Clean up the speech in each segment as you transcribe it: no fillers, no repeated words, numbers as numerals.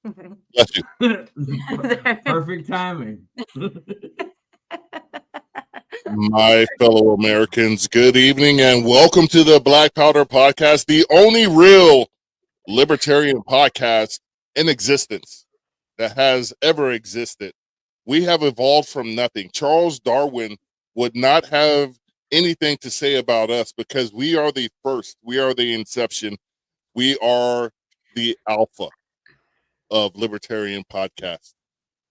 Bless you. Perfect timing. My fellow Americans, good evening and welcome to the Black Powder Podcast, the only real libertarian podcast in existence that has ever existed. We have evolved from nothing. Charles Darwin would not have anything to say about us because we are the first, we are the inception, we are the alpha of libertarian podcast.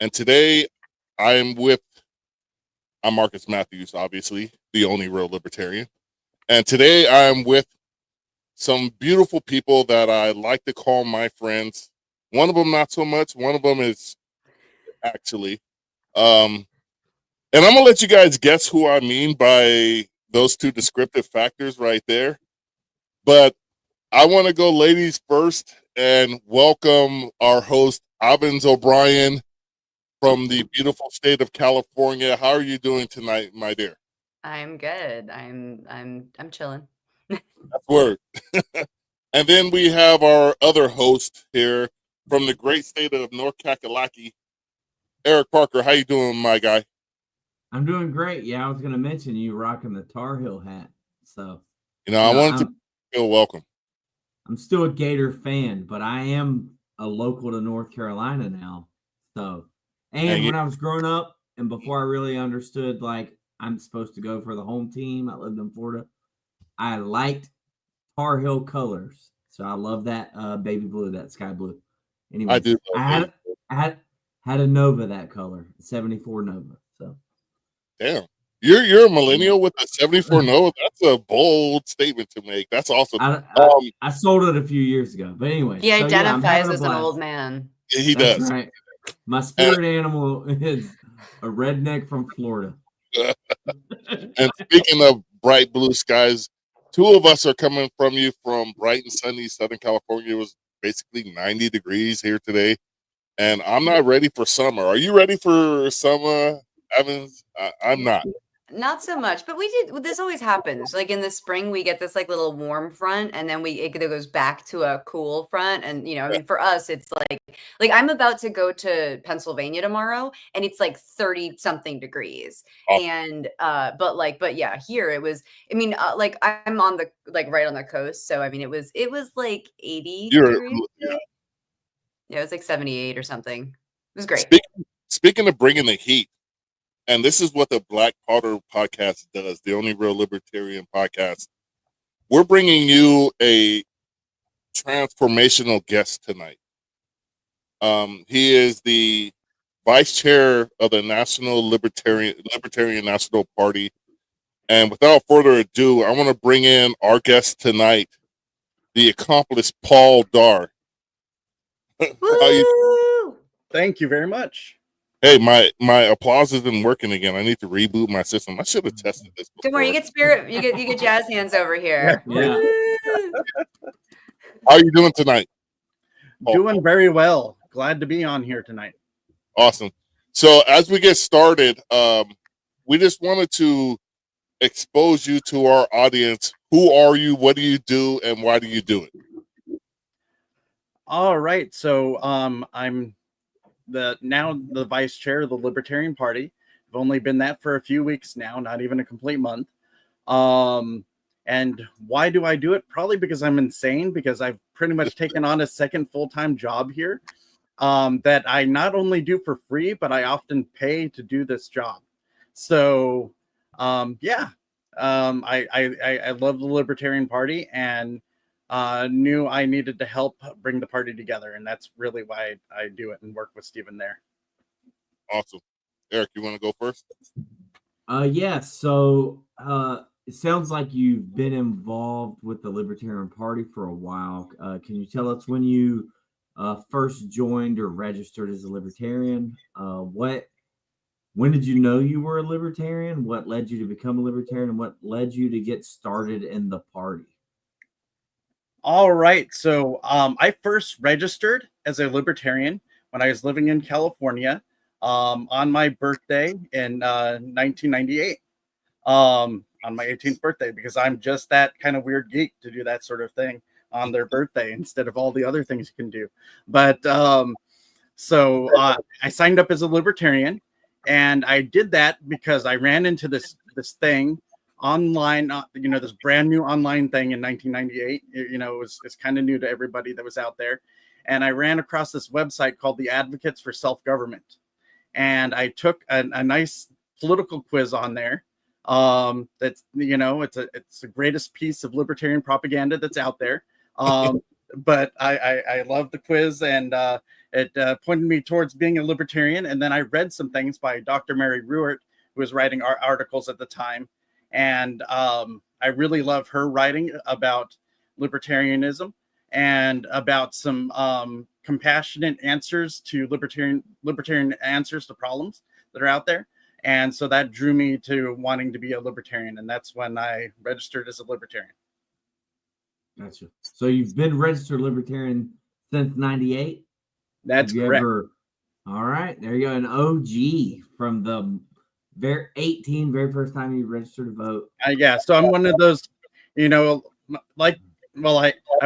And today I'm Marcus Matthews, obviously, the only real libertarian. And today I'm with some beautiful people that I like to call my friends. One of them not so much. One of them is actually. And I'm gonna let you guys guess who I mean by those two descriptive factors right there. But I want to go ladies first and welcome our host, Avins O'Brien from the beautiful state of California. How are you doing tonight, my dear? I'm good. I'm chilling. That's word. And then we have our other host here from the great state of North Kakalaki, Eric Parker. How you doing, my guy? I'm doing great. Yeah, I was going to mention you rocking the Tar Heel hat. So, I wanted to feel welcome. I'm still a Gator fan, but I am a local to North Carolina now. So, and when I was growing up and before I really understood, like, I'm supposed to go for the home team, I lived in Florida. I liked Tar Heel colors. So I love that baby blue, that sky blue. Anyway, I do. I had a Nova that color, 74 Nova. So damn, you're a millennial with a 74 Nova. That's a bold statement to make. That's awesome. I sold it a few years ago, but anyway, he identifies as an old man. He does. Right. My spirit animal is a redneck from Florida. And speaking of bright blue skies, two of us are coming from you from bright and sunny Southern California. It was basically 90 degrees here today. And I'm not ready for summer. Are you ready for summer, Evans? I'm not. Not so much, but this always happens. Like in the spring, we get this like little warm front, and then it goes back to a cool front. And I mean, for us, it's like I'm about to go to Pennsylvania tomorrow, and it's like 30 something degrees. Oh. And but yeah, here it was. I mean, like I'm on the right on the coast, so I mean, it was like 80 degrees. Yeah, it was like 78 or something. It was great. Speaking of bringing the heat. And this is what the Black Powder Podcast does, the only real libertarian podcast. We're bringing you a transformational guest tonight. He is the vice chair of the National Libertarian National Party. And without further ado, I want to bring in our guest tonight, the accomplished Paul Darr. Thank you very much. Hey, my applause isn't working again. I need to reboot my system. I should have tested this before. Don't worry, you get jazz hands over here. Yeah. How are you doing tonight? Doing very well. Glad to be on here tonight. Awesome. So as we get started, we just wanted to expose you to our audience. Who are you? What do you do? And why do you do it? All right. So I'm the vice chair of the Libertarian Party. I've only been that for a few weeks now, not even a complete month. And why do I do it? Probably because I'm insane, because I've pretty much taken on a second full-time job here that I not only do for free, but I often pay to do this job. So I love the Libertarian Party and knew I needed to help bring the party together, and that's really why I do it and work with Stephen there. Awesome. Eric, you want to go first? Yeah. So it sounds like you've been involved with the Libertarian Party for a while. Can you tell us when you first joined or registered as a Libertarian? When did you know you were a Libertarian? What led you to become a Libertarian? And what led you to get started in the party? All right. So I first registered as a Libertarian when I was living in California on my birthday in 1998, on my 18th birthday, because I'm just that kind of weird geek to do that sort of thing on their birthday instead of all the other things you can do. But So I signed up as a libertarian, and I did that because I ran into this thing online, this brand new online thing in 1998. It's kind of new to everybody that was out there. And I ran across this website called the Advocates for Self-Government. And I took a nice political quiz on there. That's, it's the greatest piece of libertarian propaganda that's out there. But I love the quiz, and it pointed me towards being a libertarian. And then I read some things by Dr. Mary Ruart, who was writing articles at the time. And I really love her writing about libertarianism and about some compassionate answers to libertarian answers to problems that are out there. And so that drew me to wanting to be a libertarian. And that's when I registered as a libertarian. Gotcha. So you've been registered libertarian since 98? That's correct. All right. There you go. An OG from the very first time you registered to vote. Yeah. So I'm one of those, I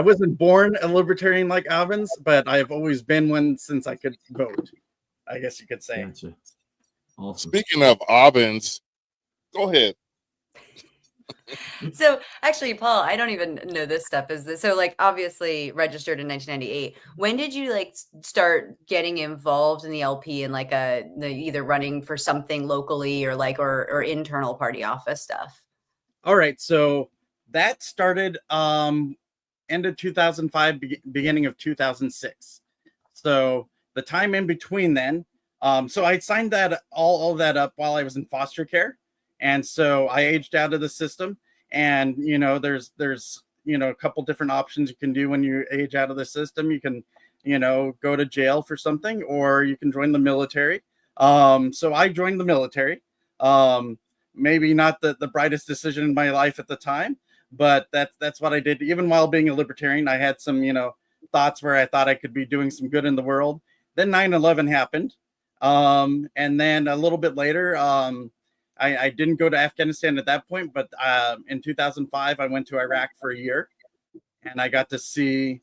wasn't born a libertarian like Avens, but I've always been one since I could vote, I guess you could say. Gotcha. Awesome. Speaking of ovens, go ahead. So actually, Paul, I don't even know this stuff. So like obviously registered in 1998. When did you like start getting involved in the LP and like either running for something locally or like or internal party office stuff? All right, so that started end of 2005, beginning of 2006. So the time in between then. So I signed that all that up while I was in foster care. And so I aged out of the system, and, there's a couple different options you can do when you age out of the system. You can, go to jail for something, or you can join the military. So I joined the military. Maybe not the brightest decision in my life at the time, but that's what I did. Even while being a libertarian, I had some, thoughts where I thought I could be doing some good in the world. Then 9/11 happened. And then a little bit later, I didn't go to Afghanistan at that point, but in 2005, I went to Iraq for a year, and I got to see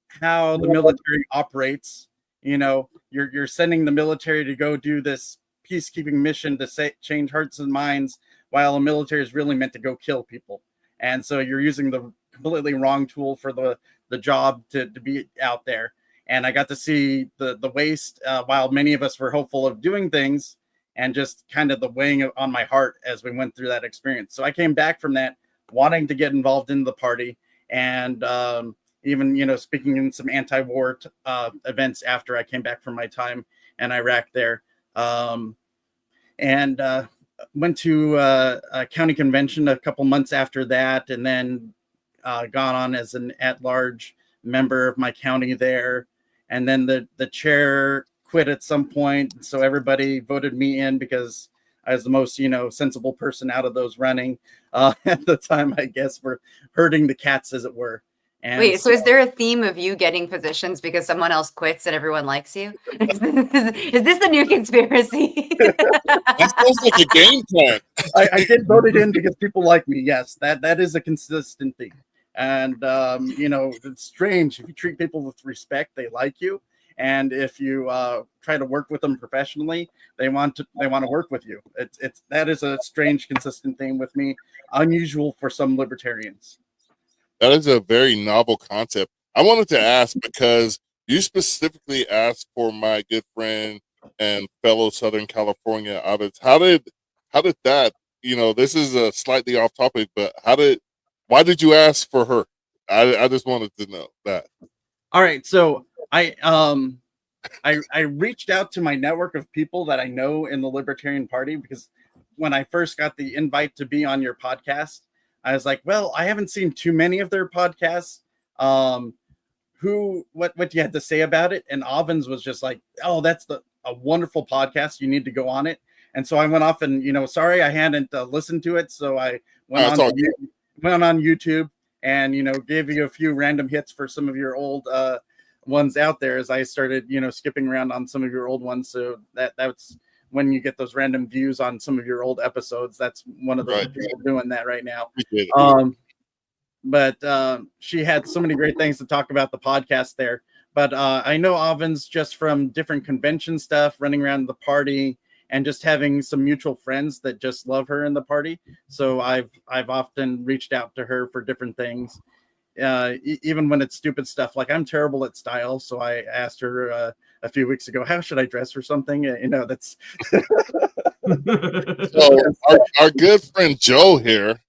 how the military operates. You're sending the military to go do this peacekeeping mission to change hearts and minds, while the military is really meant to go kill people. And so you're using the completely wrong tool for the job to be out there. And I got to see the waste while many of us were hopeful of doing things, and just kind of the weighing on my heart as we went through that experience. So I came back from that wanting to get involved in the party, and even, speaking in some anti-war events after I came back from my time in Iraq there. And went to a county convention a couple months after that, and then gone on as an at-large member of my county there. And then the chair quit at some point, so everybody voted me in because I was the most, sensible person out of those running at the time, I guess, for herding the cats, as it were. And wait, so is there a theme of you getting positions because someone else quits and everyone likes you? Is this the new conspiracy? That sounds like a game plan. I did voted in because people like me. Yes, that is a consistent theme. And it's strange. If you treat people with respect, they like you. And if you try to work with them professionally, they want to work with you. That is a strange, consistent thing with me, unusual for some libertarians. That is a very novel concept. I wanted to ask because you specifically asked for my good friend and fellow Southern California Abbots. How did that? This is a slightly off topic, but why did you ask for her? I just wanted to know that. All right, so I reached out to my network of people that I know in the Libertarian Party, because when I first got the invite to be on your podcast, I was like, well, I haven't seen too many of their podcasts. What do you have to say about it? And Avens was just like, oh, that's a wonderful podcast. You need to go on it. And so I went off and, sorry, I hadn't listened to it. So I went on YouTube and, gave you a few random hits for some of your old ones out there as I started, skipping around on some of your old ones. So that's when you get those random views on some of your old episodes. That's one of the people doing that right now. But she had so many great things to talk about the podcast there. But I know Avens just from different convention stuff, running around the party, and just having some mutual friends that just love her in the party. So I've often reached out to her for different things, even when it's stupid stuff. Like I'm terrible at style, so I asked her a few weeks ago, how should I dress for something? That's. So our good friend Joe here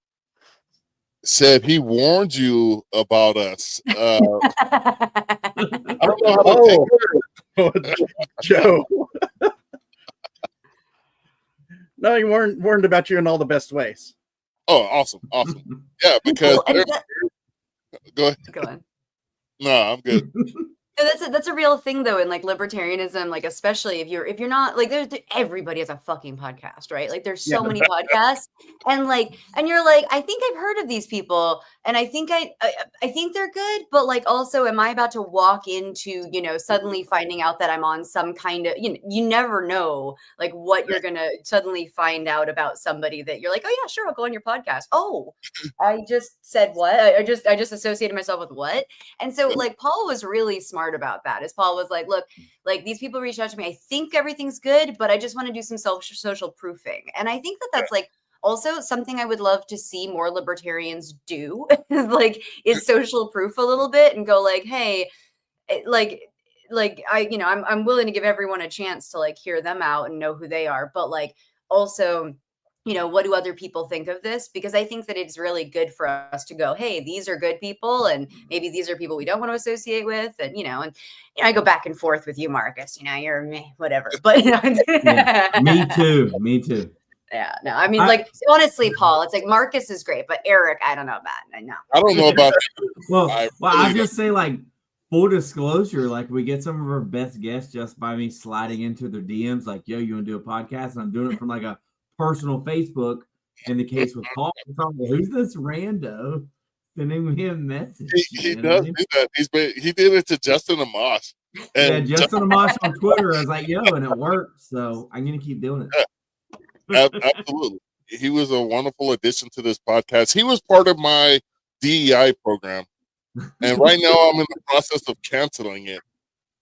said he warned you about us. I don't know how to take it. Joe. No, he warned about you in all the best ways. Oh, awesome. Yeah, because well, go ahead. Go on. No, I'm good. That's a real thing though in like libertarianism, like especially if you're not like everybody has a fucking podcast, right? Like there's so many podcasts, and you're like, I think I've heard of these people, and I think I think they're good, but like also, am I about to walk into suddenly finding out that I'm on some kind of you never know like what you're gonna suddenly find out about somebody that you're like, oh yeah, sure, I'll go on your podcast. Oh, I just said what? I just associated myself with what? And so like Paul was really smart about that. As Paul was like, look, like these people reached out to me. I think everything's good, but I just want to do some social proofing. And I think that that's like also something I would love to see more libertarians do is social proof a little bit and go like, hey, I'm willing to give everyone a chance to like hear them out and know who they are. But like also, what do other people think of this? Because I think that it's really good for us to go, hey, these are good people, and maybe these are people we don't want to associate with, and I go back and forth with you, Marcus. You're me, whatever. But me too. Yeah, no, I mean, honestly, Paul, it's like Marcus is great, but Eric, I don't know about. I don't know about. I just say like full disclosure, like we get some of our best guests just by me sliding into their DMs, like, yo, you want to do a podcast? And I'm doing it from like a personal Facebook. In the case with Paul, who's this rando sending me a message? He does do that. He did it to Justin Amash. And Justin Amash on Twitter. I was like, yo, and it worked. So I'm gonna keep doing it. Yeah, absolutely. He was a wonderful addition to this podcast. He was part of my DEI program. And right now I'm in the process of canceling it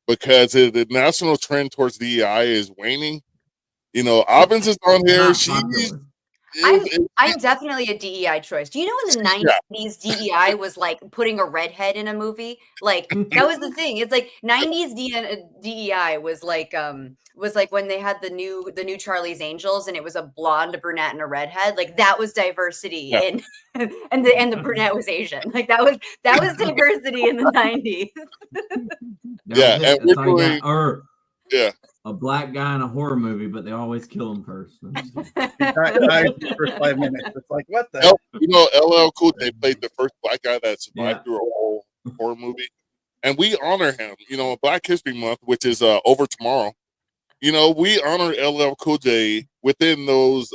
because the national trend towards DEI is waning. Avens is on here. I'm definitely a DEI choice. Do you know in the 90s DEI was like putting a redhead in a movie? Like that was the thing. It's like 90s DEI was like when they had the new Charlie's Angels and it was a blonde, a brunette, and a redhead. Like that was diversity in and the brunette was Asian. Like that was diversity in the 90s. And we're doing a black guy in a horror movie, but they always kill him first. For 5 minutes. It's like, what the? LL Cool J played the first black guy that survived through a whole horror movie, and we honor him. Black History Month, which is over tomorrow. We honor LL Cool J within those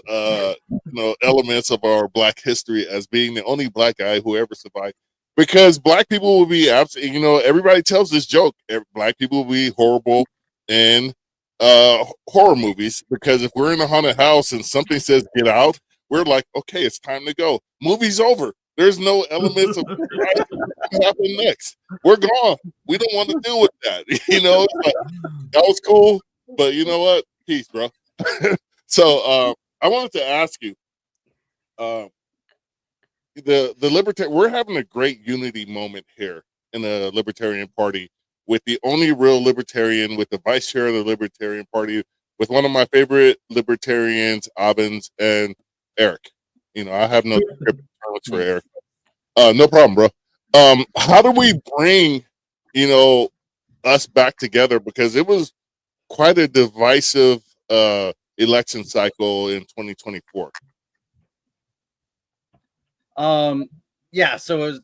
elements of our Black history as being the only black guy who ever survived. Because black people will be absolutely, everybody tells this joke. Black people will be horrible in horror movies, because if we're in a haunted house and something says get out, we're like, okay, it's time to go. Movie's over. There's no elements of what happen next. We're gone. We don't want to deal with that. That was cool, but you know what? Peace, bro. So I wanted to ask you, the libertarian, we're having a great unity moment here in the Libertarian Party, with the only real libertarian, with the vice chair of the Libertarian Party, with one of my favorite libertarians, Avens, and Eric. I have no terms for Eric. No problem, bro. How do we bring, us back together? Because it was quite a divisive election cycle in 2024. So it was,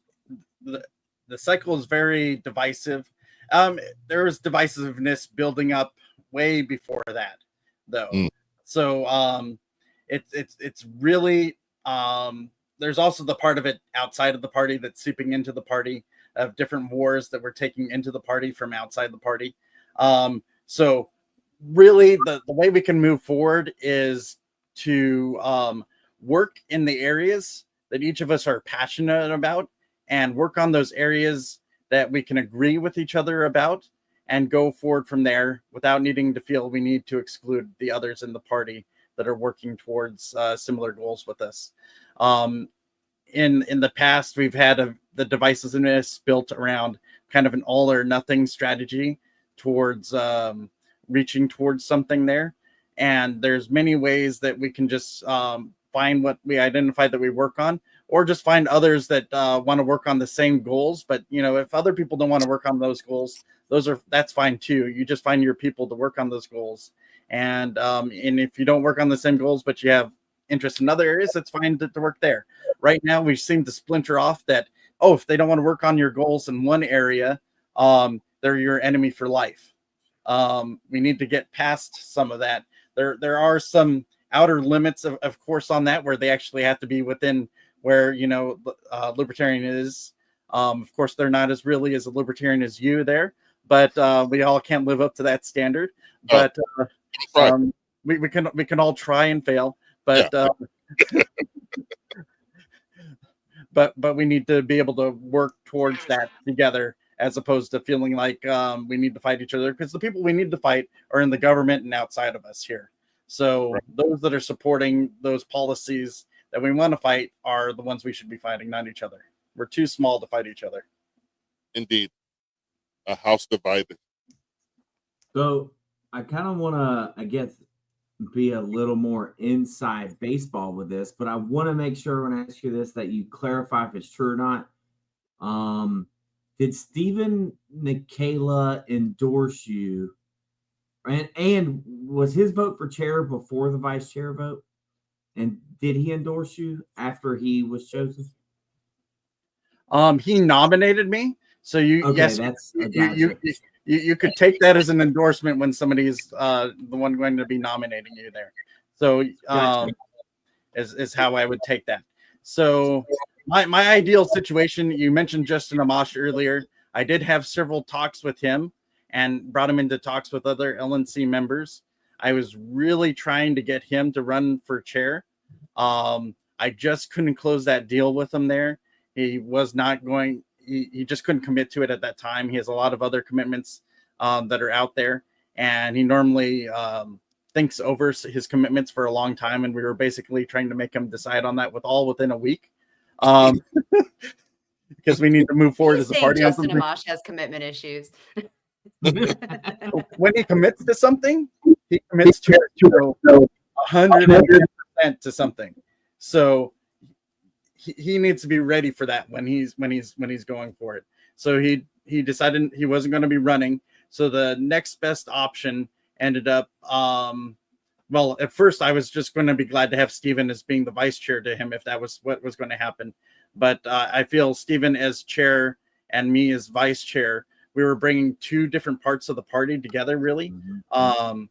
the cycle is very divisive. There was divisiveness building up way before that, though. So it's really there's also the part of it outside of the party that's seeping into the party, of different wars that we're taking into the party from outside the party. So really the way we can move forward is to work in the areas that each of us are passionate about, and work on those areas that we can agree with each other about, and go forward from there without needing to feel we need to exclude the others in the party that are working towards similar goals with us. In the past, we've had the divisiveness built around kind of an all or nothing strategy towards reaching towards something there. And there's many ways that we can just find what we identify that we work on, or just find others that want to work on the same goals. But if other people don't want to work on those goals, that's fine too. You just find your people to work on those goals. And if you don't work on the same goals, but you have interest in other areas, it's fine to work there. Right now, we seem to splinter off that, if they don't want to work on your goals in one area, they're your enemy for life. We need to get past some of that. There are some outer limits, of course, on that, where they actually have to be within where, libertarian is. Of course, they're not as really as a libertarian as you there, but we all can't live up to that standard. But we can all try and fail. But but we need to be able to work towards that together, as opposed to feeling like we need to fight each other, because the people we need to fight are in the government and outside of us here. So those that are supporting those policies that we want to fight are the ones we should be fighting, not each other. We're too small to fight each other. Indeed. A house divided. So I kind of want to, I guess, be a little more inside baseball with this, but I want to make sure when I ask you this that you clarify if it's true or not. Did Stephen Nikela endorse you? And was his vote for chair before the vice chair vote? And did he endorse you after he was chosen? He nominated me. So you could take that as an endorsement when somebody is the one going to be nominating you there. So is how I would take that. So my ideal situation, you mentioned Justin Amash earlier. I did have several talks with him and brought him into talks with other LNC members. I was really trying to get him to run for chair. I just couldn't close that deal with him there. He was not going. He just couldn't commit to it at that time. He has a lot of other commitments that are out there, and he normally thinks over his commitments for a long time. And we were basically trying to make him decide on that within a week, because we need to move forward as a party. Justin Amash has commitment issues. When he commits to something, he commits to 100% to something. So he needs to be ready for that when he's going for it. So he decided he wasn't going to be running. So the next best option ended up, well, at first I was just going to be glad to have Stephen as being the vice chair to him if that was what was going to happen. But I feel Stephen as chair and me as vice chair, we were bringing two different parts of the party together, really. Mm-hmm.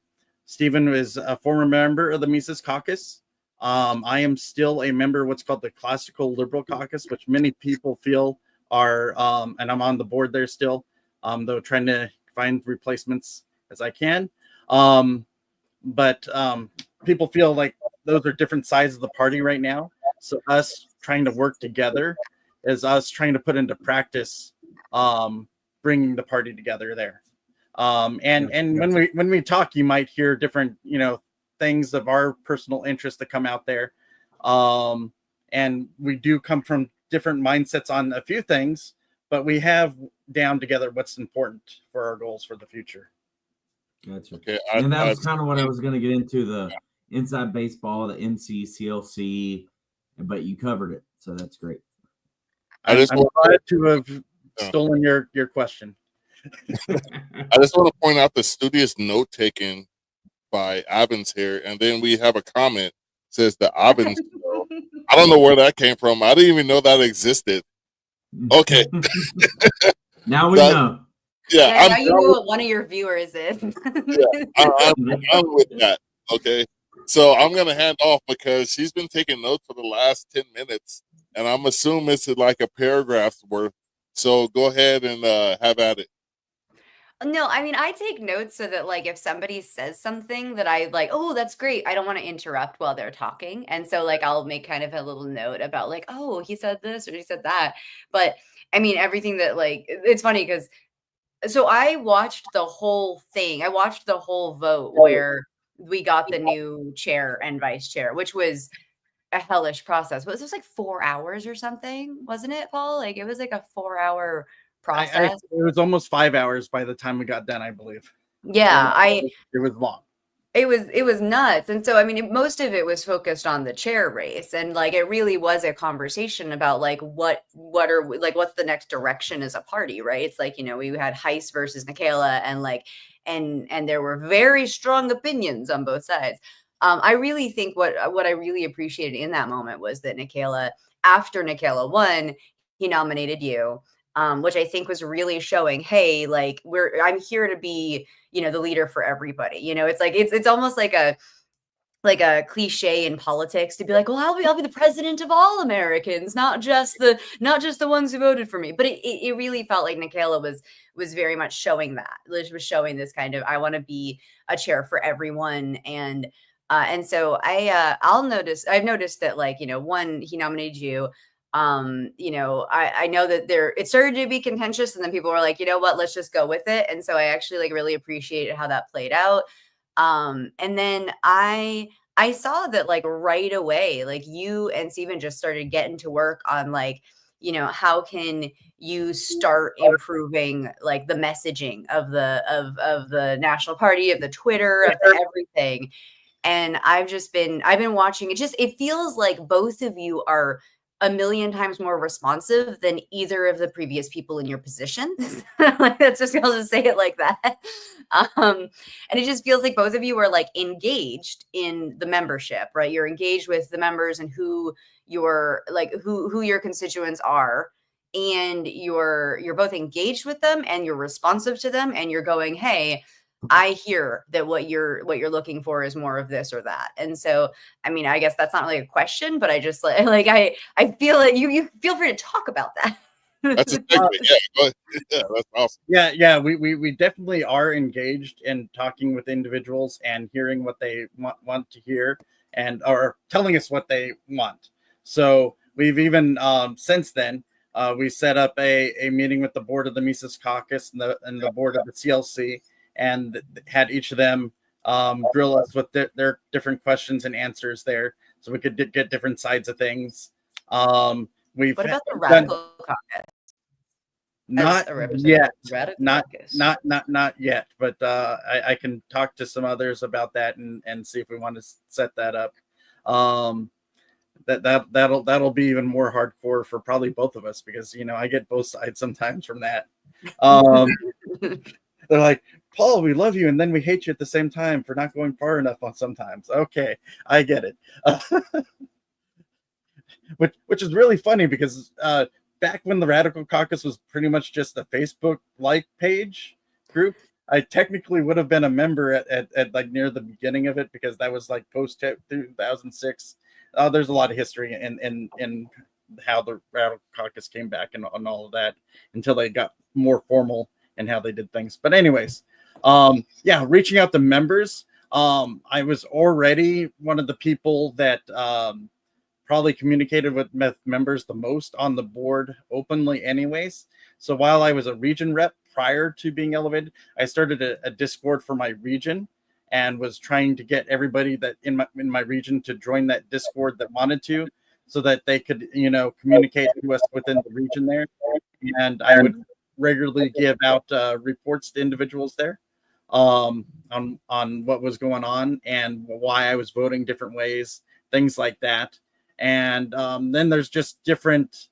Stephen is a former member of the Mises Caucus. I am still a member of what's called the Classical Liberal Caucus, which many people feel are, and I'm on the board there still, though trying to find replacements as I can. But people feel like those are different sides of the party right now. So us trying to work together is us trying to put into practice bringing the party together there. And when we talk, you might hear different, things of our personal interest that come out there. And we do come from different mindsets on a few things, but we have down together what's important for our goals for the future. Gotcha. Okay, and that was kind of what I was going to get into, the inside baseball, the MC, CLC, but you covered it. So that's great. I'm glad to have stolen your question. I just want to point out the studious note taking by Avens here, and then we have a comment says the Avens show. I don't know where that came from. I didn't even know that existed. Okay. Now we know. Yeah, now you know what one of your viewers is. I'm with that. Okay. So I'm gonna hand off because she's been taking notes for the last 10 minutes, and I'm assuming it's like a paragraph's worth. So go ahead and have at it. No, I mean, I take notes so that, like, if somebody says something that I like, oh, that's great. I don't want to interrupt while they're talking. And so, like, I'll make kind of a little note about, like, oh, he said this or he said that. But I mean, everything that, like, it's funny because So I watched the whole thing. I watched the whole vote where we got the new chair and vice chair, which was a hellish process. But it was like 4 hours or something, wasn't it, Paul? Like it was like a 4-hour process. It was almost 5 hours by the time we got done, I believe. Yeah, It was long. it was nuts. And so I mean most of it was focused on the chair race, and like it really was a conversation about like what are like what's the next direction as a party, right? It's like, you know, we had Heiss versus Nikayla, and like and there were very strong opinions on both sides. I really think what I really appreciated in that moment was that Nikayla, after Nikayla won, he nominated you, which I think was really showing, hey, like I'm here to be, you know, the leader for everybody. You know, it's like it's almost like a cliche in politics to be like, well, I'll be the president of all Americans, not just the ones who voted for me. But it really felt like Nikayla was very much showing that. Liz was showing this kind of, I want to be a chair for everyone. And so I've noticed that, like, you know, one, he nominated you. You know, I know that it started to be contentious, and then people were like, you know what, let's just go with it. And so I actually like really appreciated how that played out. And then I saw that like right away, like you and Steven just started getting to work on like, you know, how can you start improving like the messaging of the national party, of the Twitter, of the everything. And I've been watching it. It feels like both of you are a million times more responsive than either of the previous people in your position. Like that's just, I'll just say it like that. And it just feels like both of you are like engaged in the membership, right? You're engaged with the members and who your like who your constituents are, and you're both engaged with them and you're responsive to them, and you're going, hey, I hear that what you're looking for is more of this or that. And so, I mean, I guess that's not really a question, but I just like I feel like you feel free to talk about that. That's a segue. Yeah, go ahead. Yeah, that's awesome. Yeah. We definitely are engaged in talking with individuals and hearing what they want to hear, and or telling us what they want. So we've even since then we set up a meeting with the board of the Mises Caucus and the board of the CLC, and had each of them drill us with their different questions and answers there, so we could get different sides of things. We've What about the radical caucus? Not yet, not Caucus. yet, but I can talk to some others about that and see if we want to set that up. That'll be even more hardcore for probably both of us, because you know I get both sides sometimes from that. They're like, Paul, we love you, and then we hate you at the same time for not going far enough on sometimes. Okay, I get it. Which is really funny, because back when the Radical Caucus was pretty much just a Facebook like page group, I technically would have been a member at like near the beginning of it, because that was like post 2006. There's a lot of history in how the Radical Caucus came back and all of that, until they got more formal and how they did things. But anyways, reaching out to members. I was already one of the people that probably communicated with members the most on the board openly anyways. So while I was a region rep prior to being elevated, I started a Discord for my region, and was trying to get everybody that in my region to join that Discord that wanted to, so that they could, you know, communicate to us within the region there. And I would regularly give out reports to individuals there on what was going on and why I was voting different ways, things like that. And then there's just different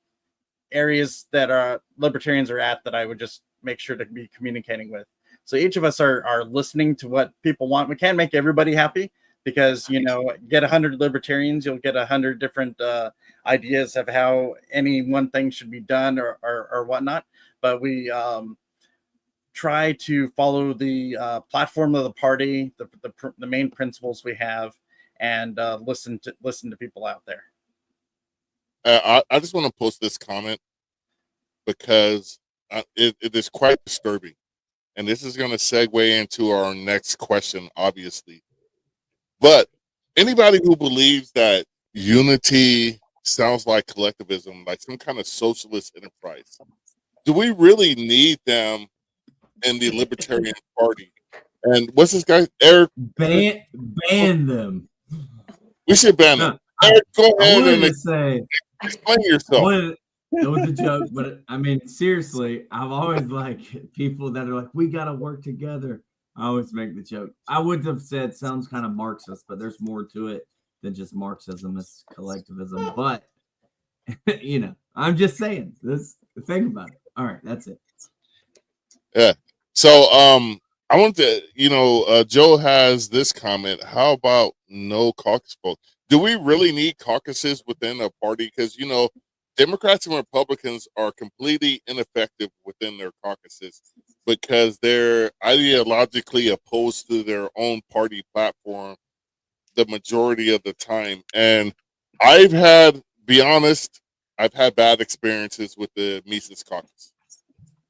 areas that libertarians are at that I would just make sure to be communicating with. So each of us are listening to what people want. We can't make everybody happy, because, you know, get 100 libertarians, you'll get 100 different ideas of how any one thing should be done or whatnot. But we try to follow the platform of the party, the main principles we have, and listen to people out there. I just want to post this comment, because it is quite disturbing. And this is going to segue into our next question, obviously. But anybody who believes that unity sounds like collectivism, like some kind of socialist enterprise, do we really need them in the Libertarian Party. And what's this guy? Eric. Ban them. We should ban them. No, Eric, go I ahead wanted and to say explain yourself. it was a joke, but I mean, seriously, I've always like people that are like, we gotta work together. I always make the joke. I would have said sounds kind of Marxist, but there's more to it than just Marxism. It's collectivism. But you know, I'm just saying this. Think about it. All right, that's it. Yeah. So I want to, Joe has this comment. How about no caucus vote? Do we really need caucuses within a party? Because Democrats and Republicans are completely ineffective within their caucuses because they're ideologically opposed to their own party platform the majority of the time. And I've had bad experiences with the Mises caucus.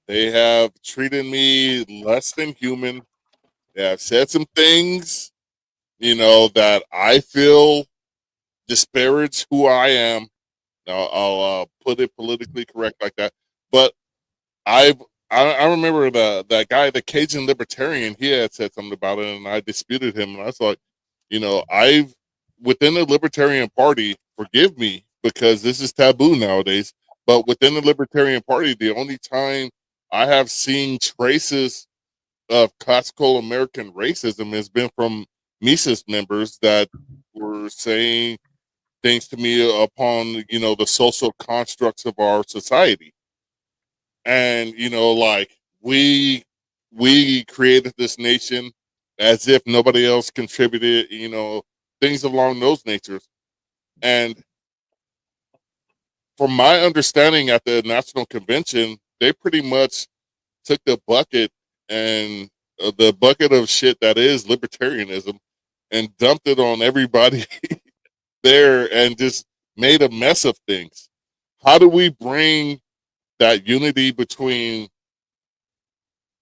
They have treated me less than human. They have said some things, that I feel disparage who I am. I'll put it politically correct like that. But I remember that guy, the Cajun Libertarian, he had said something about it, and I disputed him. And I was like, I've within the Libertarian Party, forgive me because this is taboo nowadays. But within the Libertarian Party, the only time I have seen traces of classical American racism has been from Mises members that were saying things to me upon, the social constructs of our society. And, like we created this nation as if nobody else contributed, things along those natures. And from my understanding at the National Convention, they pretty much took the bucket and the bucket of shit that is libertarianism and dumped it on everybody there and just made a mess of things. How do we bring that unity between,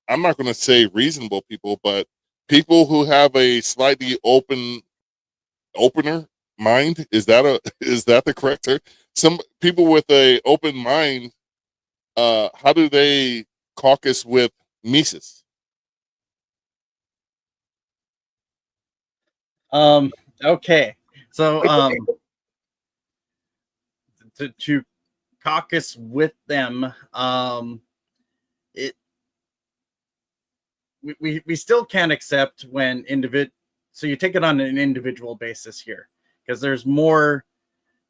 I'm not going to say reasonable people, but people who have a slightly opener mind? Is that the correct term? Some people with a open mind, how do they caucus with Mises? Okay. So to caucus with them, we still can't accept when so you take it on an individual basis here, because there's more.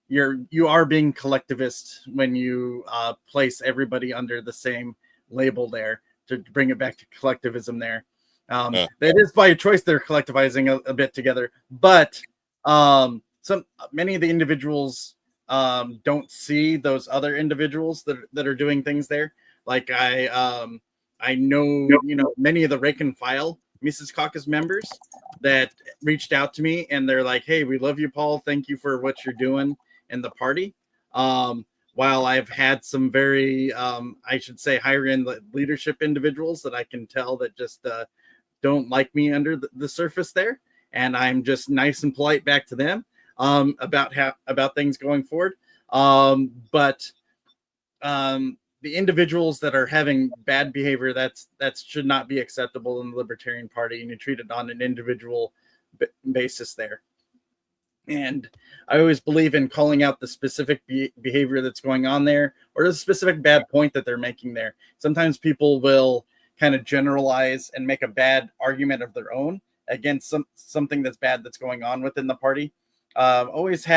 You are being collectivist when you place everybody under the same label there, to bring it back to collectivism there. That is by choice they're collectivizing a bit together, but many of the individuals don't see those other individuals that are doing things there. Like I know, many of the rank and file Mises Caucus members that reached out to me, and they're like, "Hey, we love you, Paul. Thank you for what you're doing in the party." While I've had some very, I should say, higher end leadership individuals that I can tell that just don't like me under the surface there, and I'm just nice and polite back to them about things going forward. But the individuals that are having bad behavior, that should not be acceptable in the Libertarian Party, and you treat it on an individual basis there. And I always believe in calling out the specific behavior that's going on there, or the specific bad point that they're making there. Sometimes people will kind of generalize and make a bad argument of their own against something that's bad that's going on within the party. Always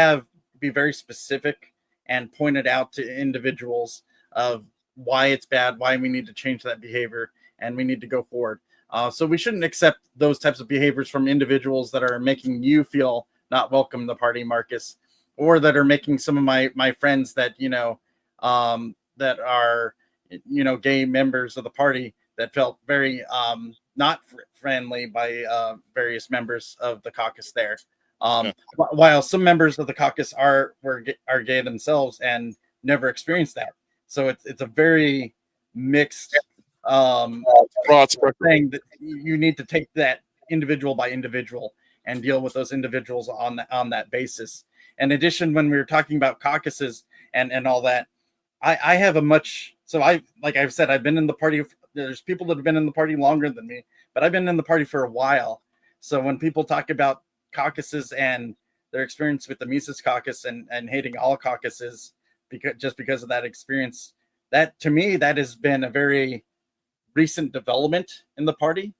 be very specific and point it out to individuals of why it's bad, why we need to change that behavior, and we need to go forward. So we shouldn't accept those types of behaviors from individuals that are making you feel not welcome in the party, Marcus, or that are making some of my friends that that are gay members of the party that felt very not friendly by various members of the caucus there. While some members of the caucus are gay themselves and never experienced that, so it's a very mixed broad thing that you need to take that individual by individual and deal with those individuals on that basis. In addition, when we were talking about caucuses and all that, I have like I've said, I've been in the party there's people that have been in the party longer than me, but I've been in the party for a while. So when people talk about caucuses and their experience with the Mises Caucus and hating all caucuses because of that experience, that to me, that has been a very recent development in the party.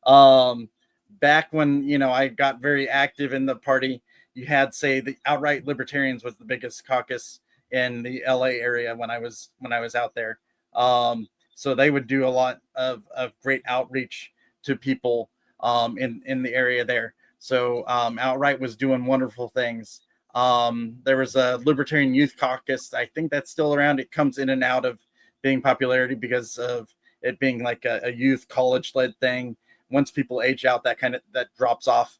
Back when, you know, I got very active in the party, you had, say, the outright libertarians was the biggest caucus in the LA area when I was out there. So they would do a lot of great outreach to people in the area there. So outright was doing wonderful things. There was a Libertarian Youth Caucus. I think that's still around. It comes in and out of being popularity because of it being like a youth college led thing. Once people age out, that drops off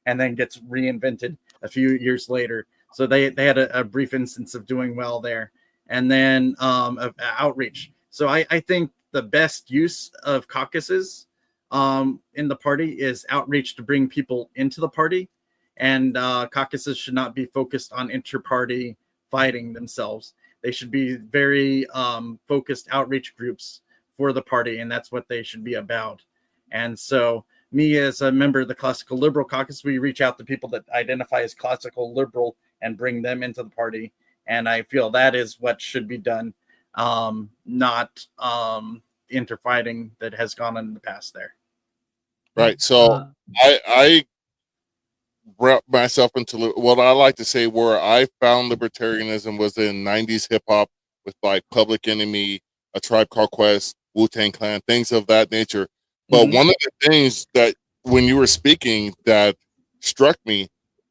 and then gets reinvented a few years later. So they had a brief instance of doing well there. And then of outreach. So I think the best use of caucuses in the party is outreach to bring people into the party. And caucuses should not be focused on inter-party fighting themselves. They should be very focused outreach groups for the party, and that's what they should be about. And so me as a member of the Classical Liberal Caucus, we reach out to people that identify as classical liberal and bring them into the party. And I feel that is what should be done, not interfighting that has gone on in the past there. Right. So I brought myself into what I like to say where I found libertarianism was in 90s hip hop with like Public Enemy, A Tribe Called Quest, Wu-Tang Clan, things of that nature. But one of the things that when you were speaking that struck me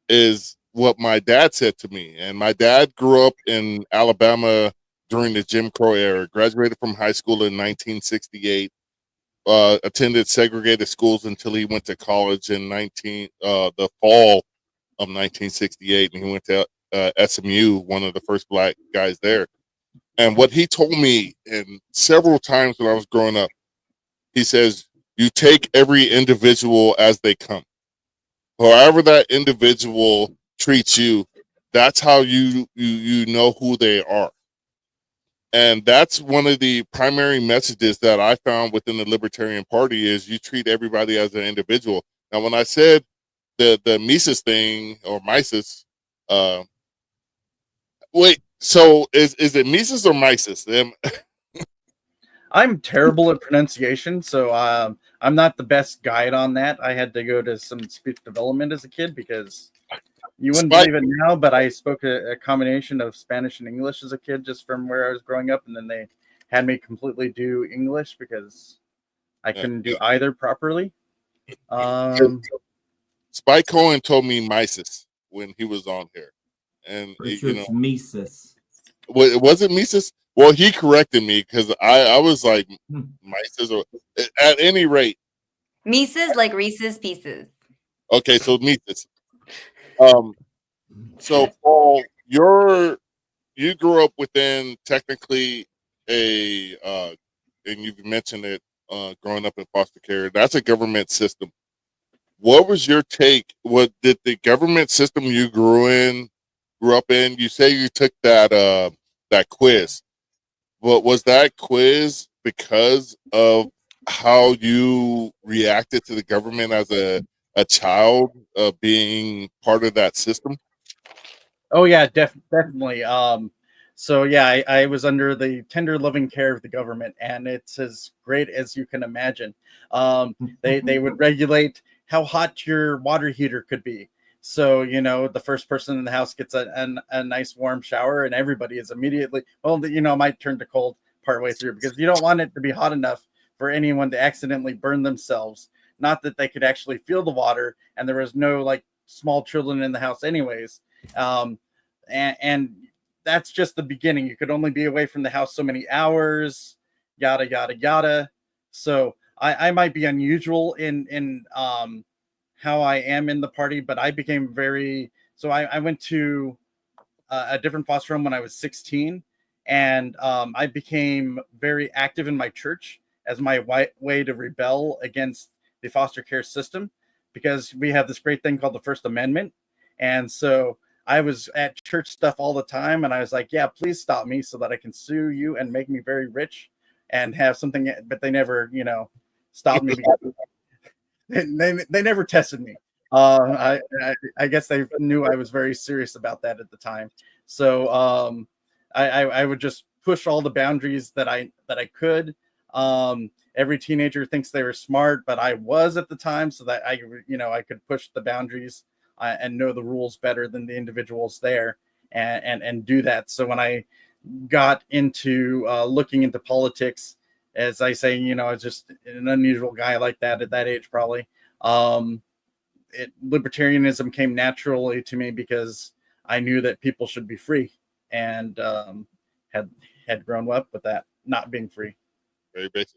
is what my dad said to me. And my dad grew up in Alabama during the Jim Crow era, graduated from high school in 1968, attended segregated schools until he went to college in the fall of 1968. And he went to SMU, one of the first black guys there. And what he told me, and several times when I was growing up, he says, you take every individual as they come. However that individual treats you, that's how you know who they are. And that's one of the primary messages that I found within the Libertarian Party is you treat everybody as an individual. Now, when I said the Mises thing or Mises, wait, so is it Mises or Mises? I'm terrible at pronunciation, so I'm not the best guide on that. I had to go to some speech development as a kid because you wouldn't believe it now, but I spoke a combination of Spanish and English as a kid just from where I was growing up, and then they had me completely do English because I couldn't do either properly. Spike Cohen told me Mises when he was on here. And it's Mises. Was it Mises? Well, he corrected me because I was like Mises, or at any rate. Mises like Reese's Pieces. Okay, so Mises. So Paul, you grew up within technically and you've mentioned it, growing up in foster care. That's a government system. What was your take? What did the government system you grew up in? You say you took that quiz. But was that quiz because of how you reacted to the government as a child being part of that system? Oh yeah, definitely. So yeah, I was under the tender, loving care of the government, and it's as great as you can imagine. They would regulate how hot your water heater could be. So, the first person in the house gets a nice warm shower, and everybody is immediately, might turn to cold partway through because you don't want it to be hot enough for anyone to accidentally burn themselves. Not that they could actually feel the water, and there was no like small children in the house anyways. And that's just the beginning. You could only be away from the house so many hours, yada, yada, yada. So I might be unusual in how I am in the party, but I became I went to a different foster home when I was 16, and I became very active in my church as my way to rebel against the foster care system, because we have this great thing called the First Amendment. And so I was at church stuff all the time, and I was like, yeah, please stop me so that I can sue you and make me very rich and have something, but they never, stopped me because they never tested me. I guess they knew I was very serious about that at the time. So I would just push all the boundaries that I could. Every teenager thinks they were smart, but I was at the time, so that I could push the boundaries and know the rules better than the individuals there, and do that. So when I got into looking into politics, as I say, I was just an unusual guy like that at that age, probably. Libertarianism came naturally to me because I knew that people should be free, and had grown up with that not being free. Very basic.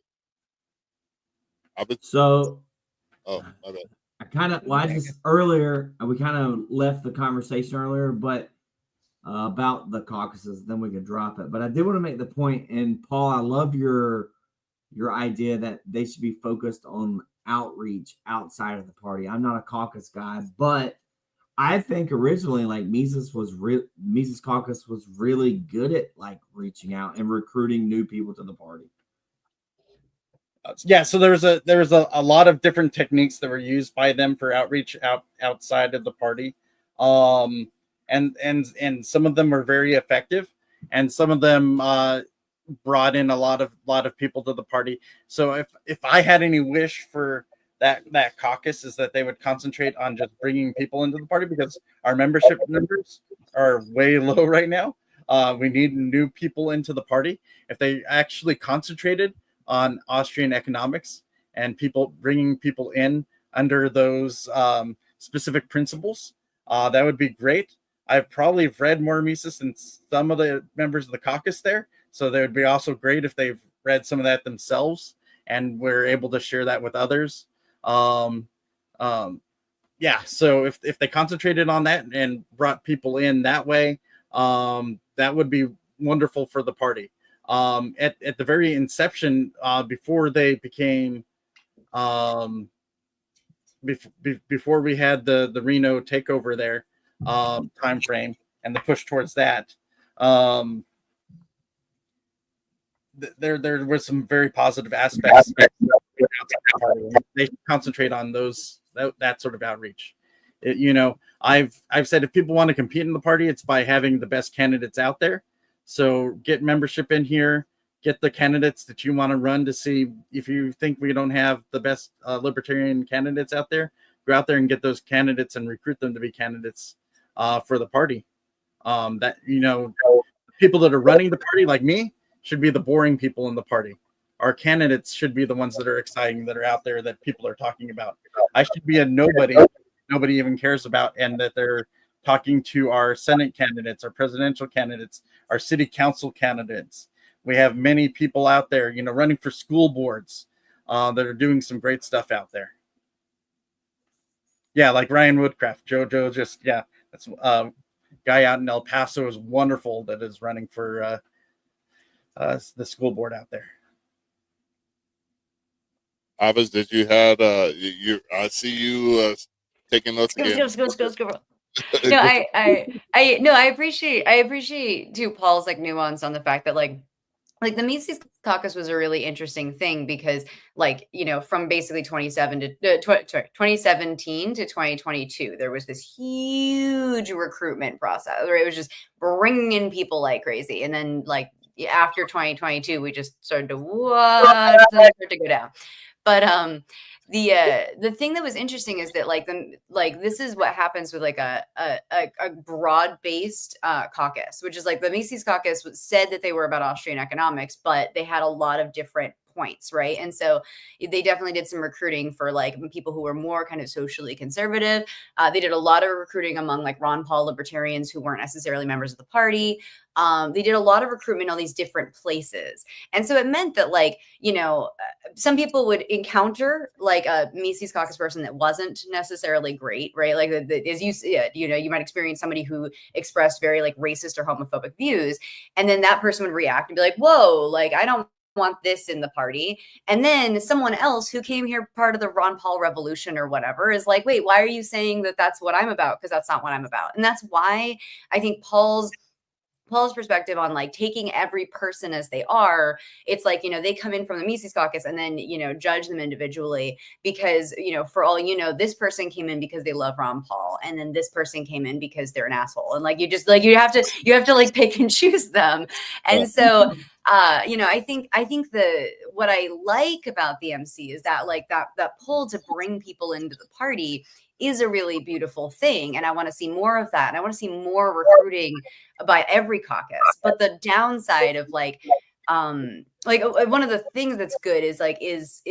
So, oh, my bad. We kind of left the conversation earlier, but about the caucuses, then we could drop it. But I did want to make the point, and Paul, I love your idea that they should be focused on outreach outside of the party. I'm not a caucus guy, but I think originally, like, Mises caucus was really good at like reaching out and recruiting new people to the party. Yeah, so there was a lot of different techniques that were used by them for outreach outside of the party, and some of them were very effective, and some of them brought in a lot of people to the party. So if I had any wish for that caucus, is that they would concentrate on just bringing people into the party, because our membership numbers are way low right now. We need new people into the party. If they actually concentrated on Austrian economics and bringing people in under those specific principles, that would be great. I've probably read more Mises than some of the members of the caucus there, so they would be also great if they've read some of that themselves and were able to share that with others. Yeah, so if they concentrated on that and brought people in that way, that would be wonderful for the party. At the very inception, before they became, before we had the Reno takeover there, time frame and the push towards that, there was some very positive aspects. They concentrate on that sort of outreach. I've said if people want to compete in the party, it's by having the best candidates out there. So get membership in here, get the candidates that you want to run to see. If you think we don't have the best libertarian candidates out there, go out there and get those candidates and recruit them to be candidates for the party. People that are running the party, like me, should be the boring people in the party. Our candidates should be the ones that are exciting, that are out there, that people are talking about. I should be a nobody even cares about, and that they're talking to our Senate candidates, our presidential candidates, our city council candidates. We have many people out there, running for school boards that are doing some great stuff out there. Yeah, like Ryan Woodcraft. Joe just, yeah, that's guy out in El Paso is wonderful that is running for the school board out there. Abbas, did you have I see you taking notes again. Go. No, I appreciate too Paul's like nuance on the fact that like the Mises caucus was a really interesting thing, because from basically 2017 to 2022, there was this huge recruitment process where it was just bringing in people like crazy. And then after 2022, we just started to start to go down. But the thing that was interesting is that this is what happens with a broad-based caucus, which is like the Mises caucus said that they were about Austrian economics, but they had a lot of different points, right? And so they definitely did some recruiting for people who were more kind of socially conservative. They did a lot of recruiting among Ron Paul libertarians who weren't necessarily members of the party. They did a lot of recruitment in all these different places. And so it meant that some people would encounter a Mises caucus person that wasn't necessarily great, right? As you said, you might experience somebody who expressed very racist or homophobic views. And then that person would react and be like, whoa, I don't want this in the party. And then someone else who came here part of the Ron Paul revolution or whatever is like, wait, why are you saying that that's what I'm about? Because that's not what I'm about. And that's why I think Paul's Paul's perspective on like taking every person as they are, it's like, they come in from the Mises Caucus and then, judge them individually because, for all this person came in because they love Ron Paul, and then this person came in because they're an asshole. And like, you just like, you have to like pick and choose them. And so, I think what I like about the MC is that like that pull to bring people into the party is a really beautiful thing. And I want to see more of that. And I want to see more recruiting by every caucus. But the downside of like one of the things that's good is like is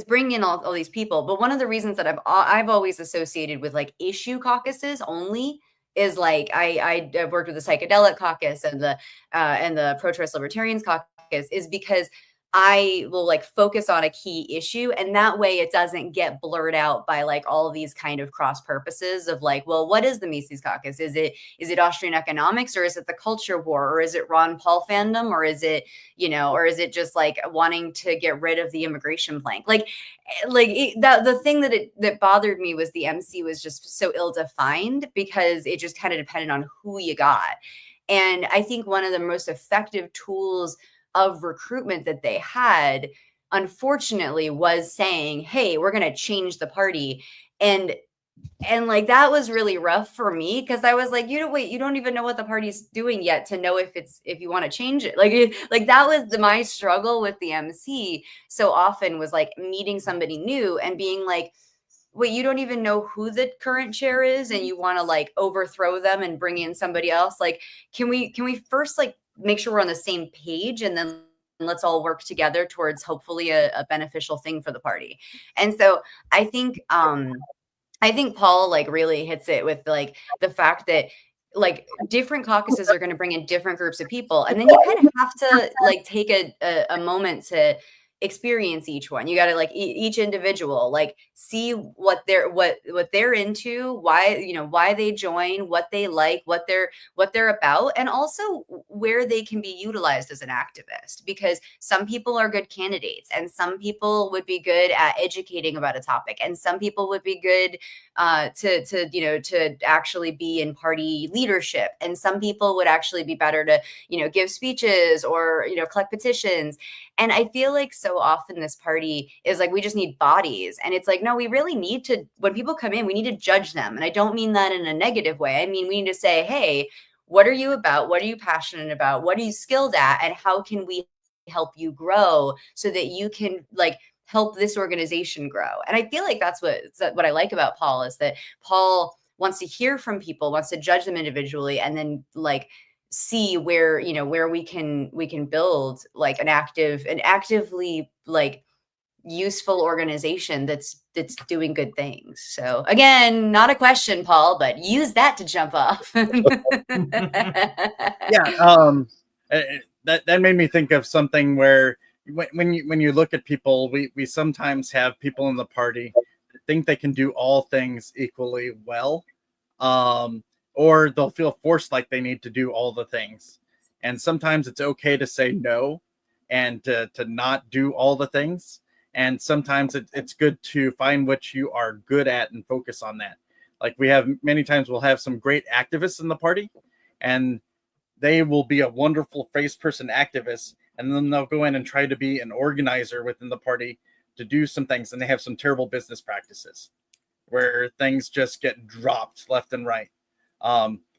bringing in all these people. But one of the reasons that I've always associated with like issue caucuses only is like I've worked with the psychedelic caucus and the pro-choice libertarians caucus is because I will like focus on a key issue, and that way it doesn't get blurred out by like all of these kind of cross purposes of like, well, what is the Mises Caucus? Is it Austrian economics, or is it the culture war, or is it Ron Paul fandom, or is it or is it just like wanting to get rid of the immigration plank? The thing that bothered me was the MC was just so ill defined because it just kind of depended on who you got. And I think one of the most effective tools of recruitment that they had, unfortunately, was saying, hey, we're going to change the party. And like, that was really rough for me because I was like, you don't even know what the party's doing yet to know if you want to change it. Like that was my struggle with the MC so often, was like meeting somebody new and being like, wait, you don't even know who the current chair is and you want to like overthrow them and bring in somebody else. Like, can we first like make sure we're on the same page, and then let's all work together towards hopefully a beneficial thing for the party. And so I think Paul like really hits it with like the fact that like different caucuses are going to bring in different groups of people, and then you kind of have to like take a moment to experience each one. You got to like each individual, like see what they're into, why they join, what they like, what they're about, and also where they can be utilized as an activist, because some people are good candidates and some people would be good at educating about a topic, and some people would be good to actually be in party leadership, and some people would actually be better to give speeches or collect petitions. And I feel like so often this party is like, we just need bodies. And it's like, no, we really need to, when people come in, we need to judge them. And I don't mean that in a negative way. I mean, we need to say, hey, what are you about? What are you passionate about? What are you skilled at? And how can we help you grow so that you can like help this organization grow? And I feel like that's what I like about Paul, is that Paul wants to hear from people, wants to judge them individually, and then like see where we can build like an actively like useful organization that's doing good things. So again, not a question, Paul, but use that to jump off. That made me think of something where when you look at people, we sometimes have people in the party that think they can do all things equally well, or they'll feel forced like they need to do all the things. And sometimes it's okay to say no and to not do all the things. And sometimes it's good to find what you are good at and focus on that. Like we have many times, we'll have some great activists in the party, and they will be a wonderful face person activist, and then they'll go in and try to be an organizer within the party to do some things, and they have some terrible business practices where things just get dropped left and right.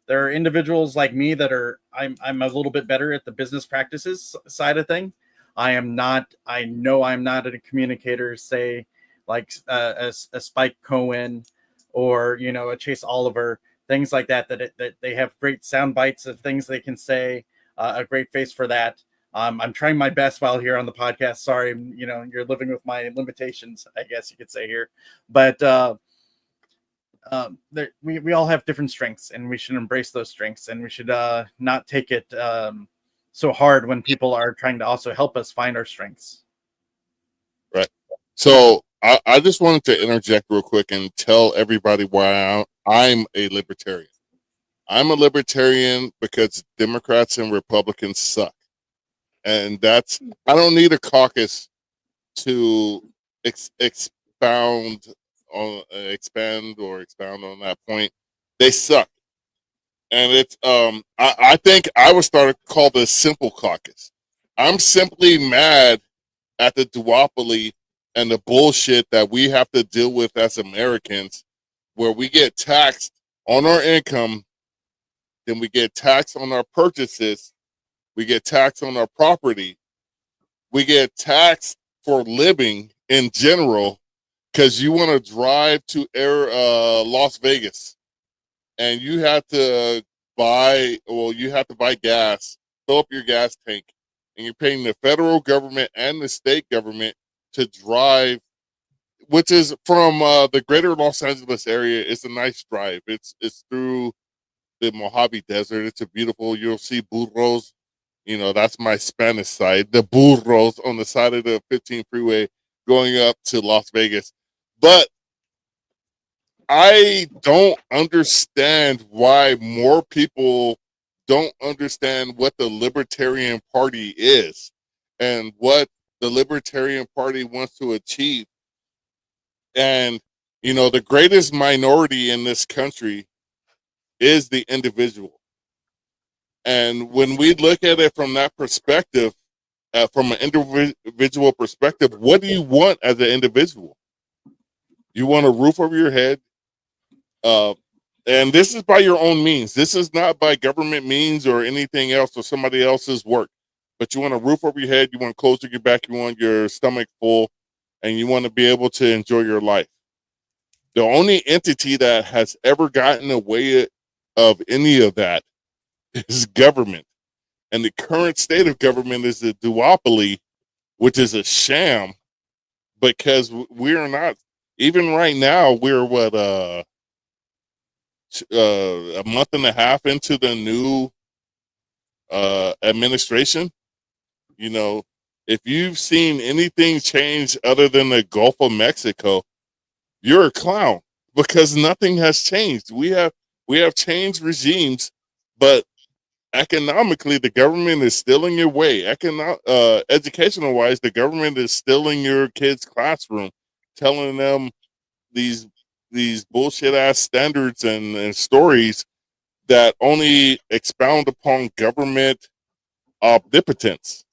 There are individuals like me that I'm a little bit better at the business practices side of thing. I know I'm not a communicator, say like a Spike Cohen or a Chase Oliver, things like that they have great sound bites of things they can say, a great face for that. I'm trying my best while here on the podcast. Sorry, you're living with my limitations, I guess you could say here, but we all have different strengths, and we should embrace those strengths, and we should not take it so hard when people are trying to also help us find our strengths. Right. So I just wanted to interject real quick and tell everybody why I'm a libertarian. I'm a libertarian because Democrats and Republicans suck. And I don't need a caucus to expound on that point. They suck. and it's I think I would start to call this simple caucus. I'm simply mad at the duopoly and the bullshit that we have to deal with as Americans, where we get taxed on our income, then we get taxed on our purchases, we get taxed on our property, we get taxed for living in general, because you want to drive to Las Vegas, and you have to you have to buy gas, fill up your gas tank, and you're paying the federal government and the state government to drive, which is from the greater Los Angeles area. It's a nice drive. It's through the Mojave Desert. It's a beautiful. You'll see burros. You know, that's my Spanish side. The burros on the side of the 15 freeway going up to Las Vegas. But I don't understand why more people don't understand what the Libertarian Party is and what the Libertarian Party wants to achieve. And, you know, the greatest minority in this country is the individual. And when we look at it from that perspective, from an individual perspective, what do you want as an individual? You want a roof over your head. And this is by your own means. This is not by government means or anything else or somebody else's work. But you want a roof over your head. You want clothes to your back. You want your stomach full. And you want to be able to enjoy your life. The only entity that has ever gotten away of any of that is government. And the current state of government is a duopoly, which is a sham, because we're not, even right now, we're a month and a half into the new administration. You know, if you've seen anything change other than the Gulf of Mexico, you're a clown, because nothing has changed. We have changed regimes, but economically, the government is still in your way. Educational wise, the government is still in your kids' classroom, telling them these bullshit ass standards and stories that only expound upon government omnipotence.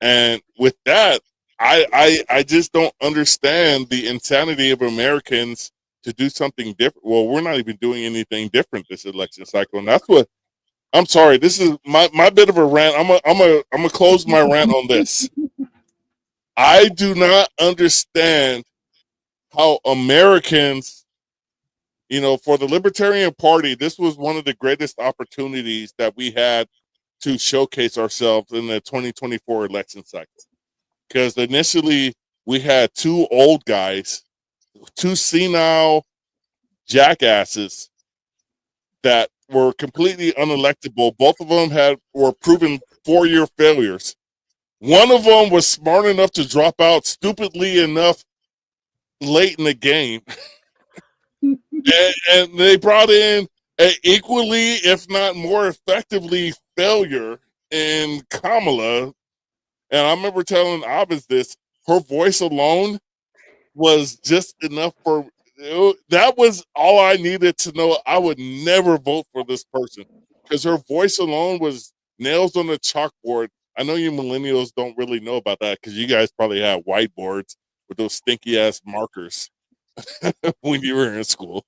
And with that, I just don't understand the insanity of Americans to do something different. Well, we're not even doing anything different this election cycle, and that's what. I'm sorry. This is my bit of a rant. I'm a close my rant on this. I do not understand how Americans, you know, for the Libertarian Party, this was one of the greatest opportunities that we had to showcase ourselves in the 2024 election cycle. Because initially we had two old guys, two senile jackasses that were completely unelectable. Both of them were proven 4-year failures. One of them was smart enough to drop out stupidly enough late in the game. and they brought in an equally, if not more effectively, failure in Kamala. And I remember telling Abbas this, her voice alone was just enough for, that was all I needed to know. I would never vote for this person because her voice alone was nails on the chalkboard. I know you millennials don't really know about that because you guys probably had whiteboards with those stinky ass markers when you were in school.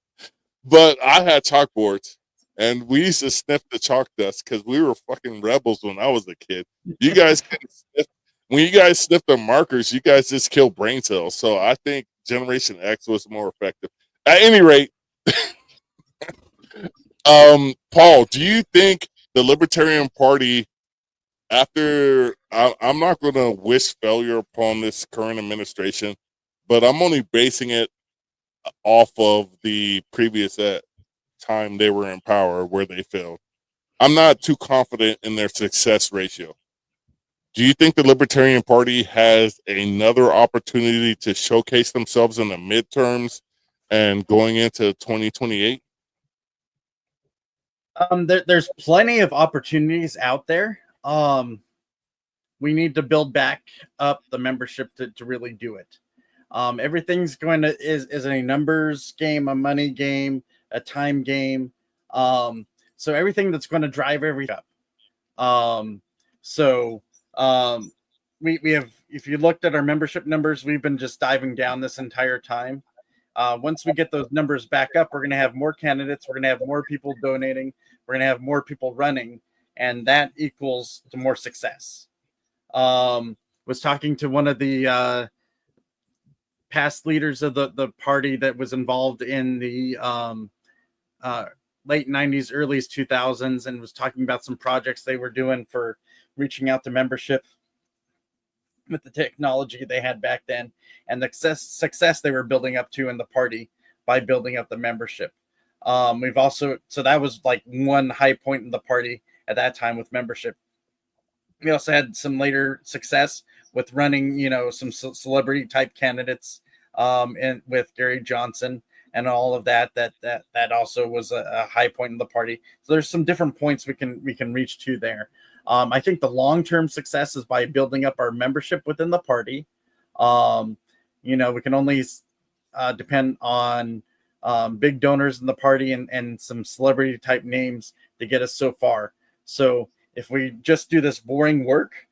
But I had chalkboards, and we used to sniff the chalk dust because we were fucking rebels when I was a kid. You guys can sniff. When you guys sniff the markers, you guys just kill brain cells. So I think Generation X was more effective. At any rate, Paul, do you think the Libertarian Party, after I'm not going to wish failure upon this current administration, but I'm only basing it off of the previous time they were in power where they failed. I'm not too confident in their success ratio. Do you think the Libertarian Party has another opportunity to showcase themselves in the midterms and going into 2028? There's plenty of opportunities out there. We need to build back up the membership to really do it. Everything's is a numbers game, a money game, a time game. So everything that's going to drive everything up. So we have, if you looked at our membership numbers, we've been just diving down this entire time. Once we get those numbers back up, we're going to have more candidates. We're going to have more people donating. We're going to have more people running, and that equals to more success. Was talking to one of the past leaders of the party that was involved in the late 90s, early 2000s, and was talking about some projects they were doing for reaching out to membership with the technology they had back then, and the success they were building up to in the party by building up the membership. We've also, so that was like one high point in the party at that time with membership. We also had some later success with running, you know, some celebrity type candidates, and with Gary Johnson and all of that also was a high point in the party. So there's some different points we can reach to there. I think the long-term success is by building up our membership within the party. You know, we can only depend on big donors in the party and some celebrity type names to get us so far. So if we just do this boring work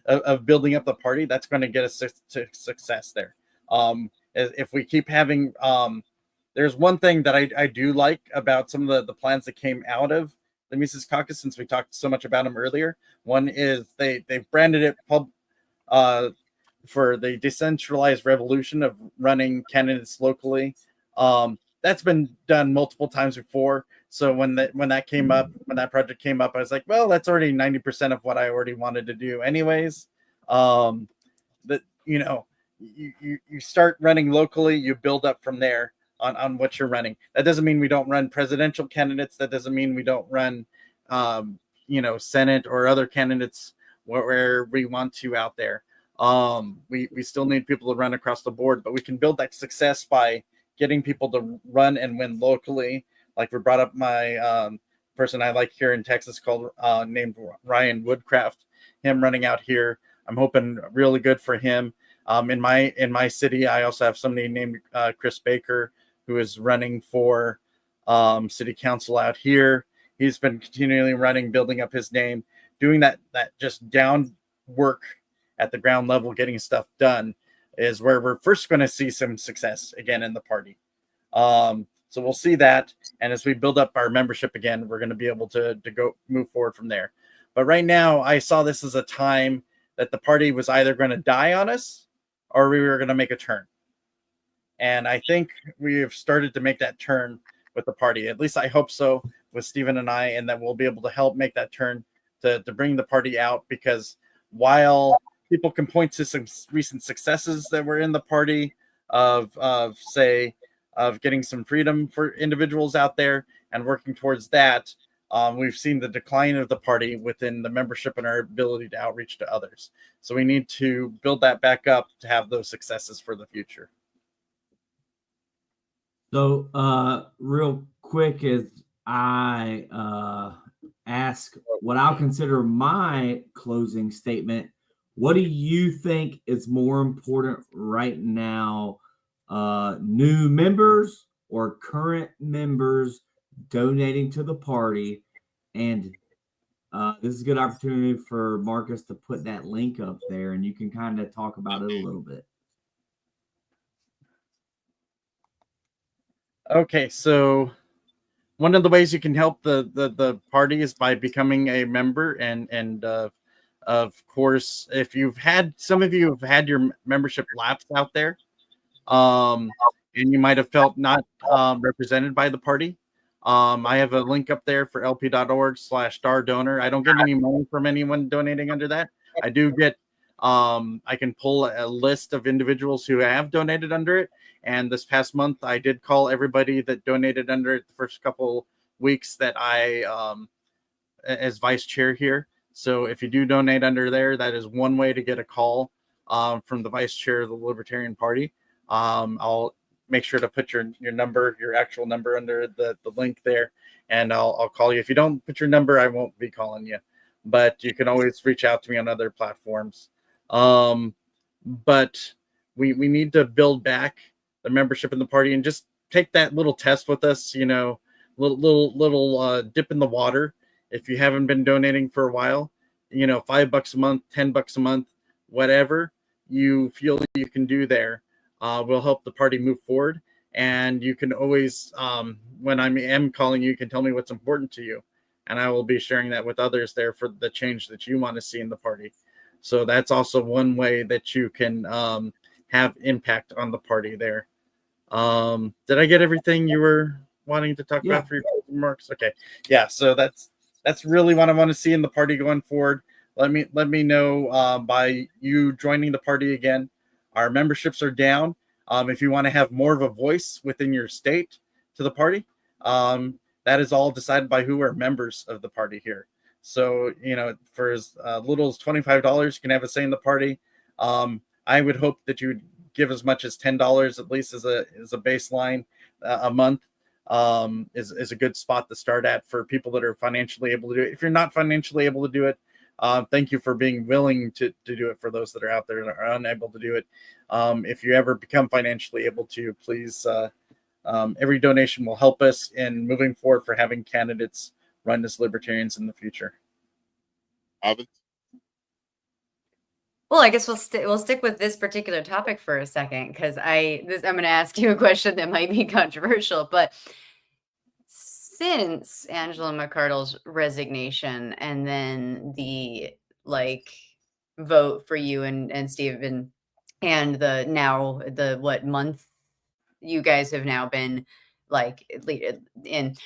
of building up the party, that's going to get us to success there. If we keep having, there's one thing that I do like about some of the plans that came out of the Mises Caucus, since we talked so much about them earlier. One is they've branded it for the decentralized revolution of running candidates locally. That's been done multiple times before. So when that project came up, I was like, well, that's already 90% of what I already wanted to do anyways. That, you know, you start running locally, you build up from there on what you're running. That doesn't mean we don't run presidential candidates. That doesn't mean we don't run, you know, Senate or other candidates where we want to out there. We still need people to run across the board, but we can build that success by getting people to run and win locally. Like we brought up my person I like here in Texas called named Ryan Woodcraft, him running out here. I'm hoping really good for him. In my city, I also have somebody named Chris Baker, who is running for city council out here. He's been continually running, building up his name, doing that just down work at the ground level, getting stuff done is where we're first going to see some success again in the party. So we'll see that. And as we build up our membership again, we're going to be able to move forward from there. But right now, I saw this as a time that the party was either going to die on us or we were going to make a turn. And I think we have started to make that turn with the party. At least I hope so with Stephen and I, and that we'll be able to help make that turn to bring the party out. Because while people can point to some recent successes that were in the party of getting some freedom for individuals out there and working towards that, we've seen the decline of the party within the membership and our ability to outreach to others. So we need to build that back up to have those successes for the future. So real quick, as I ask what I'll consider my closing statement, what do you think is more important right now? New members or current members donating to the party? And this is a good opportunity for Marcus to put that link up there, and you can kind of talk about it a little bit. Okay, so one of the ways you can help the party is by becoming a member, and of course, if some of you have had your membership lapse out there, and you might have felt not represented by the party. I have a link up there for lp.org/Darr donor. I don't get any money from anyone donating under that. I do get, I can pull a list of individuals who have donated under it. And this past month, I did call everybody that donated under it the first couple weeks that I, as vice chair here. So if you do donate under there, that is one way to get a call from the vice chair of the Libertarian Party. I'll make sure to put your number, your actual number under the link there, and I'll call you. If you don't put your number, I won't be calling you, but you can always reach out to me on other platforms. But we need to build back the membership in the party and just take that little test with us. You know, little dip in the water. If you haven't been donating for a while, $5 a month, $10 a month, whatever you feel you can do there will help the party move forward. And you can always, when I am calling you can tell me what's important to you, and I will be sharing that with others there for the change that you want to see in the party. So that's also one way that you can have impact on the party there. Did I get everything you were wanting to talk about for your remarks? Okay. Yeah. So that's really what I want to see in the party going forward. Let me know by you joining the party again. Our memberships are down. If you want to have more of a voice within your state to the party, that is all decided by who are members of the party here. So, for as little as $25, you can have a say in the party. I would hope that you would give as much as $10 at least as a baseline a month. Is a good spot to start at for people that are financially able to do it. If you're not financially able to do it, thank you for being willing to do it for those that are out there and are unable to do it. If you ever become financially able to, please, every donation will help us in moving forward for having candidates run as libertarians in the future. Well, I guess we'll stick with this particular topic for a second, because I'm going to ask you a question that might be controversial, but since Angela McArdle's resignation and then the vote for you and Stephen and what month you guys have now been in,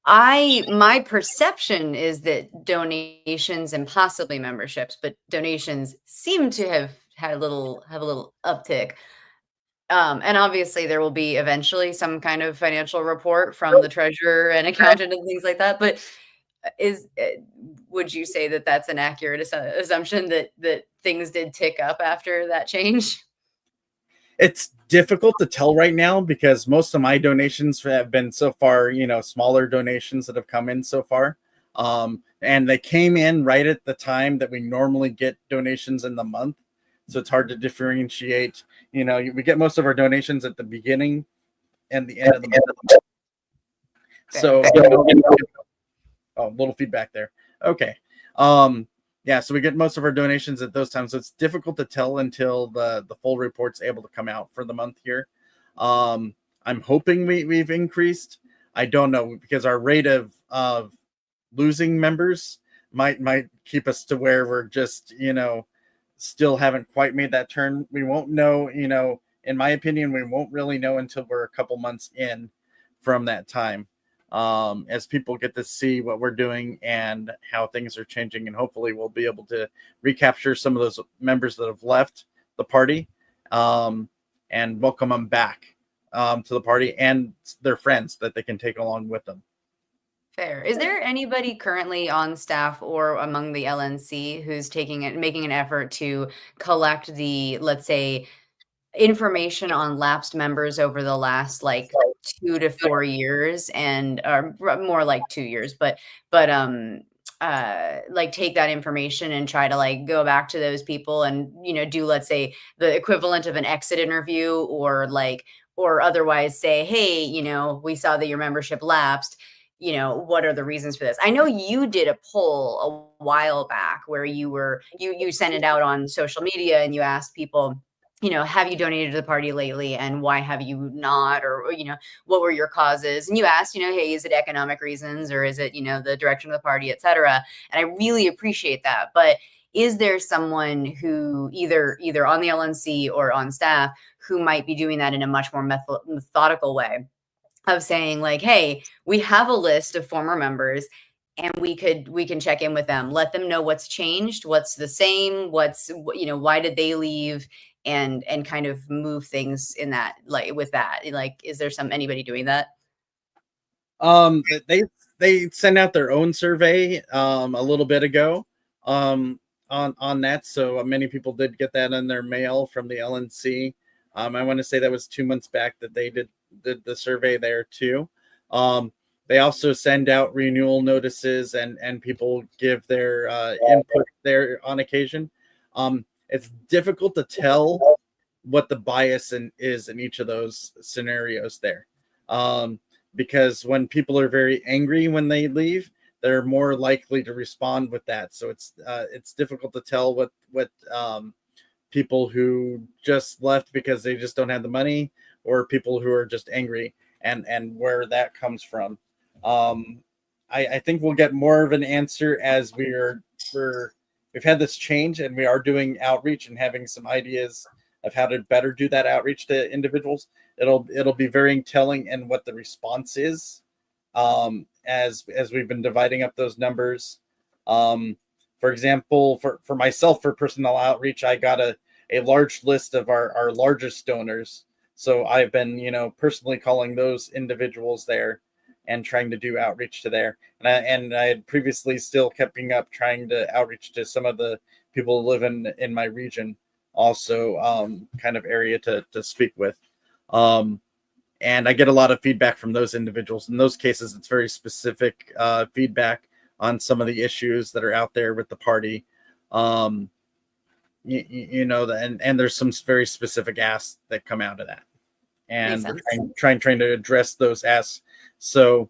my perception is that donations and possibly memberships, but donations seem to have had a little uptick. And obviously there will be eventually some kind of financial report from the treasurer and accountant and things like that. But would you say that that's an accurate assumption that things did tick up after that change? It's difficult to tell right now because most of my donations have been so far, smaller donations that have come in so far. And they came in right at the time that we normally get donations in the month. So it's hard to differentiate. We get most of our donations at the beginning and the end of the month. So, a little feedback there. Okay. Yeah, so we get most of our donations at those times. So it's difficult to tell until the full report's able to come out for the month here. I'm hoping we've increased. I don't know, because our rate of losing members might keep us to where we're just, still haven't quite made that turn. We won't know, in my opinion, we won't really know until we're a couple months in from that time. As people get to see what we're doing and how things are changing, and hopefully we'll be able to recapture some of those members that have left the party and welcome them back to the party and their friends that they can take along with them. Fair. Is there anybody currently on staff or among the LNC who's making an effort to collect the, let's say, information on lapsed members over the last 2 to 4 years, and or more like 2 years, but take that information and try to go back to those people and do, let's say, the equivalent of an exit interview, or otherwise say, hey, we saw that your membership lapsed. What are the reasons for this? I know you did a poll a while back where you sent it out on social media and you asked people, have you donated to the party lately, and why have you not? Or, what were your causes? And you asked, hey, is it economic reasons, or is it, the direction of the party, et cetera? And I really appreciate that. But is there someone who either on the LNC or on staff who might be doing that in a much more methodical way of saying hey, we have a list of former members, and we can check in with them, let them know what's changed, what's the same, why did they leave, and kind of move things in that, with that, is there anybody doing that? They sent out their own survey a little bit ago on that, so many people did get that in their mail from the LNC. I want to say that was 2 months back that they did the survey there too. They also send out renewal notices, and people give their input there on occasion. It's difficult to tell what the bias is in each of those scenarios there. because when people are very angry when they leave, they're more likely to respond with that. So it's difficult to tell what people who just left because they just don't have the money, or people who are just angry, and where that comes from. I think we'll get more of an answer as we've had this change, and we are doing outreach and having some ideas of how to better do that outreach to individuals. It'll be very telling in what the response is, as we've been dividing up those numbers. For example, for myself, for personal outreach, I got a large list of our largest donors. So I've been, personally calling those individuals there and trying to do outreach to there. And I had previously still keeping up trying to outreach to some of the people who live in my region, also kind of area to speak with. And I get a lot of feedback from those individuals. In those cases, it's very specific feedback on some of the issues that are out there with the party. And there's some very specific asks that come out of that. And we're trying to address those asks. So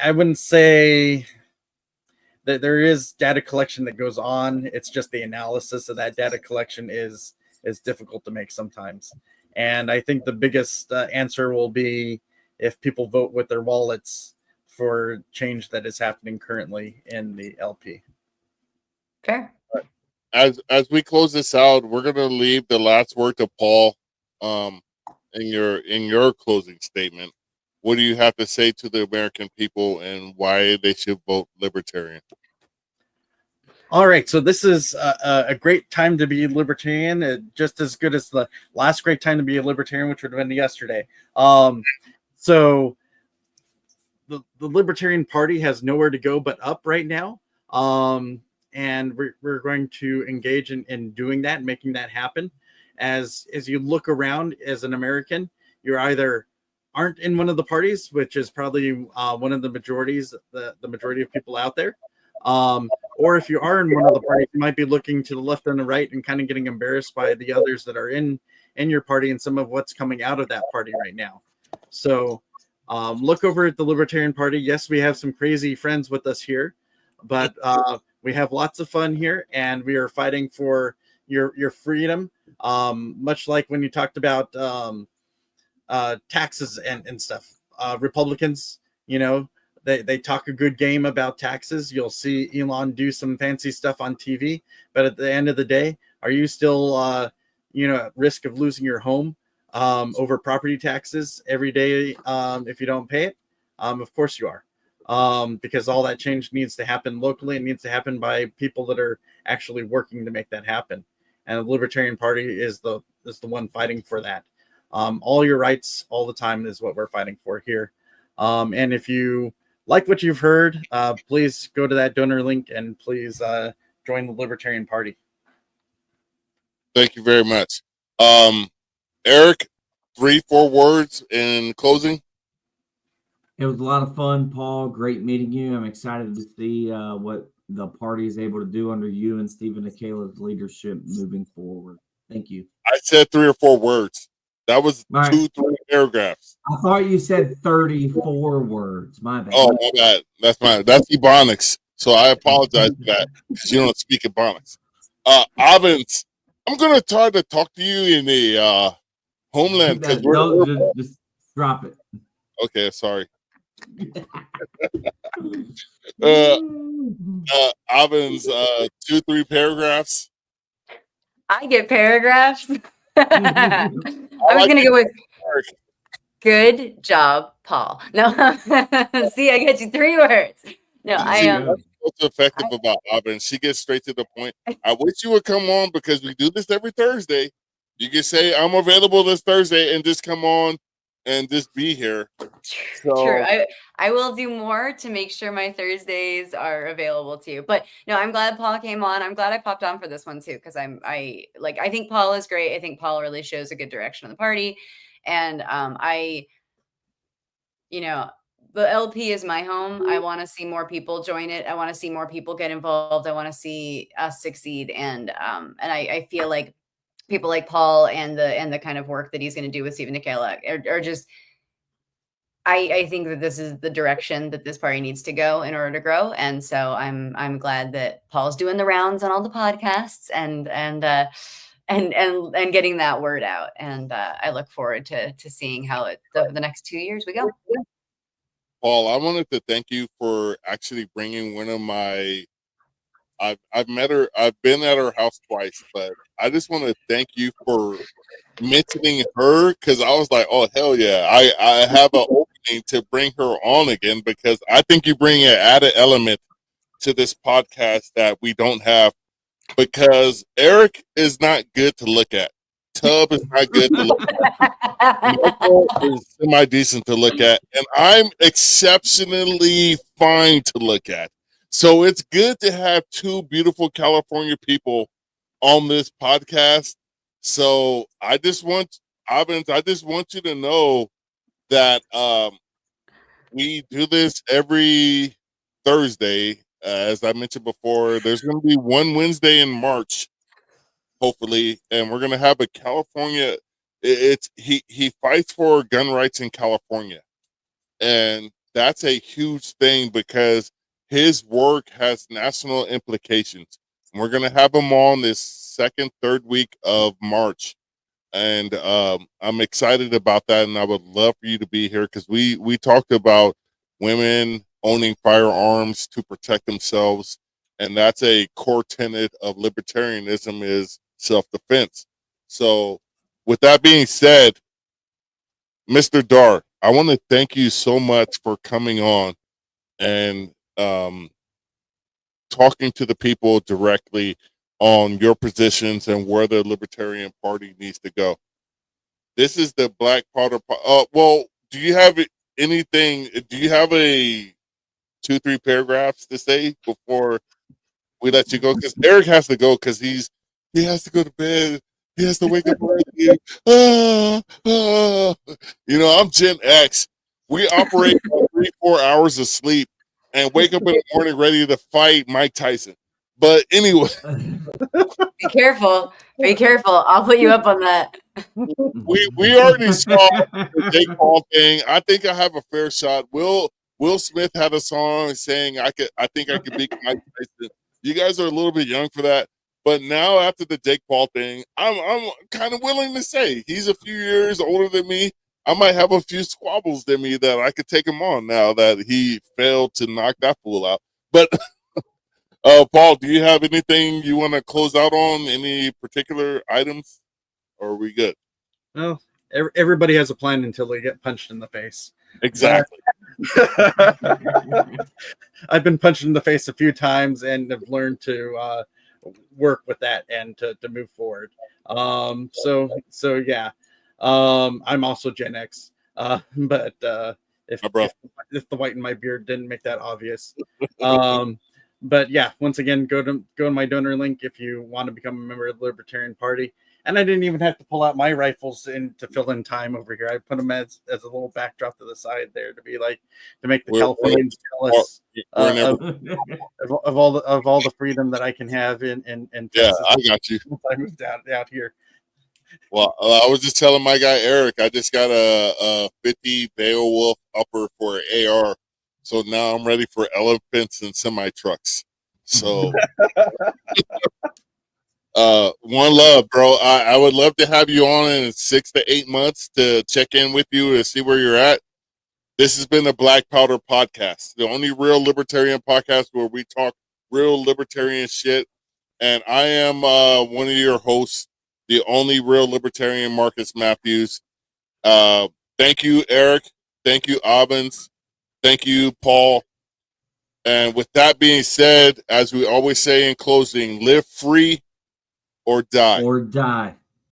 I wouldn't say that there is data collection that goes on. It's just the analysis of that data collection is difficult to make sometimes. And I think the biggest answer will be if people vote with their wallets for change that is happening currently in the LP. Fair. As we close this out, we're gonna leave the last word to Paul. In your closing statement, what do you have to say to the American people and why they should vote Libertarian? All right, so this is a great time to be libertarian, just as good as the last great time to be a libertarian, which would have been yesterday. So the Libertarian Party has nowhere to go but up right now, and we're going to engage in doing that, making that happen. As you look around as an American, you're either aren't in one of the parties, which is probably one of the majorities, the majority of people out there. Or if you are in one of the parties, you might be looking to the left and the right and kind of getting embarrassed by the others that are in your party and some of what's coming out of that party right now. So look over at the Libertarian Party. Yes, we have some crazy friends with us here, but we have lots of fun here, and we are fighting for your freedom. Much like when you talked about taxes and stuff. Republicans, they talk a good game about taxes. You'll see Elon do some fancy stuff on TV, but at the end of the day, are you still at risk of losing your home over property taxes every day if you don't pay it? Of course you are, because all that change needs to happen locally. It needs to happen by people that are actually working to make that happen. And the Libertarian Party is the one fighting for that. All your rights all the time is what we're fighting for here. And if you like what you've heard, please go to that donor link and please join the Libertarian Party. Thank you very much. Eric, 3-4 words in closing. It was a lot of fun, Paul. Great meeting you. I'm excited to see what the party is able to do under you and Stephen Akela's leadership moving forward. Thank you. I said 3 or 4 words. That was right. 2-3 paragraphs. I thought you said 34 words. My bad. Oh, my bad. That's Ebonics. So I apologize for that because you don't speak Ebonics. Avens, I'm going to try to talk to you in the homeland. Just drop it. Okay, sorry. Avens, 2-3 paragraphs. I get paragraphs. I was going to go with good job, Paul. No, see, I get you 3 words. No, I am. What's effective about Avens? She gets straight to the point. I wish you would come on because we do this every Thursday. You can say, I'm available this Thursday and just come on and just be here. So, true. I will do more to make sure my Thursdays are available to you. But no, I'm glad Paul came on. I'm glad I popped on for this one too, because I think Paul is great. I think Paul really shows a good direction of the party. And the LP is my home. I want to see more people join it. I want to see more people get involved. I want to see us succeed. And I feel like people like Paul and the kind of work that he's going to do with Stephen Akela are just, I think that this is the direction that this party needs to go in order to grow. And so I'm glad that Paul's doing the rounds on all the podcasts and getting that word out. And I look forward to seeing how it over the next 2 years we go. Paul, I wanted to thank you for actually bringing one of my. I've met her. I've been at her house twice, but I just want to thank you for mentioning her because I was like, oh hell yeah, I have an opening to bring her on again because I think you bring an added element to this podcast that we don't have because Eric is not good to look at. Tub is not good to look at. Michael is semi decent to look at, and I'm exceptionally fine to look at. So it's good to have two beautiful California people on this podcast. So I just want you to know that we do this every Thursday. As I mentioned before, there's going to be one Wednesday in March, hopefully, and we're going to have a California. He fights for gun rights in California, and that's a huge thing because his work has national implications. And we're going to have him on this second, third week of March. And I'm excited about that. And I would love for you to be here because we talked about women owning firearms to protect themselves. And that's a core tenet of libertarianism is self-defense. So with that being said, Mr. Darr, I want to thank you so much for coming on and talking to the people directly on your positions and where the Libertarian Party needs to go. This is the Black Powder. Well, do you have anything? Do you have a 2-3 paragraphs to say before we let you go? Because Eric has to go because he has to go to bed. He has to wake up early. I'm Gen X. We operate on 3-4 hours of sleep and wake up in the morning ready to fight Mike Tyson. But anyway, Be careful. Be careful. I'll put you up on that. we already saw the Jake Paul thing. I think I have a fair shot. Will Smith had a song saying I think I could beat Mike Tyson. You guys are a little bit young for that. But now after the Jake Paul thing, I'm kind of willing to say he's a few years older than me. I might have a few squabbles than me that I could take him on now that he failed to knock that fool out. But Paul, do you have anything you want to close out on? Any particular items? Or are we good? Well, everybody has a plan until they get punched in the face. Exactly. I've been punched in the face a few times and have learned to work with that and to move forward. So yeah. I'm also Gen X. But if the white in my beard didn't make that obvious. But yeah, once again, go to my donor link if you want to become a member of the Libertarian Party. And I didn't even have to pull out my rifles to fill in time over here. I put them as a little backdrop to the side there to make the Californians jealous of all the freedom that I can have in yeah, Texas. I got you. I moved out here. Well, I was just telling my guy Eric, I just got a 50 Beowulf upper for AR, so now I'm ready for elephants and semi trucks. So. One love, bro. I would love to have you on in 6 to 8 months to check in with you and see where you're at. This has been the Black Powder Podcast, the only real libertarian podcast where we talk real libertarian shit. And I am one of your hosts, the only real libertarian, Marcus Matthews. Thank you, Eric. Thank you, Obbins. Thank you, Paul. And with that being said, as we always say in closing, live free or die. Or die.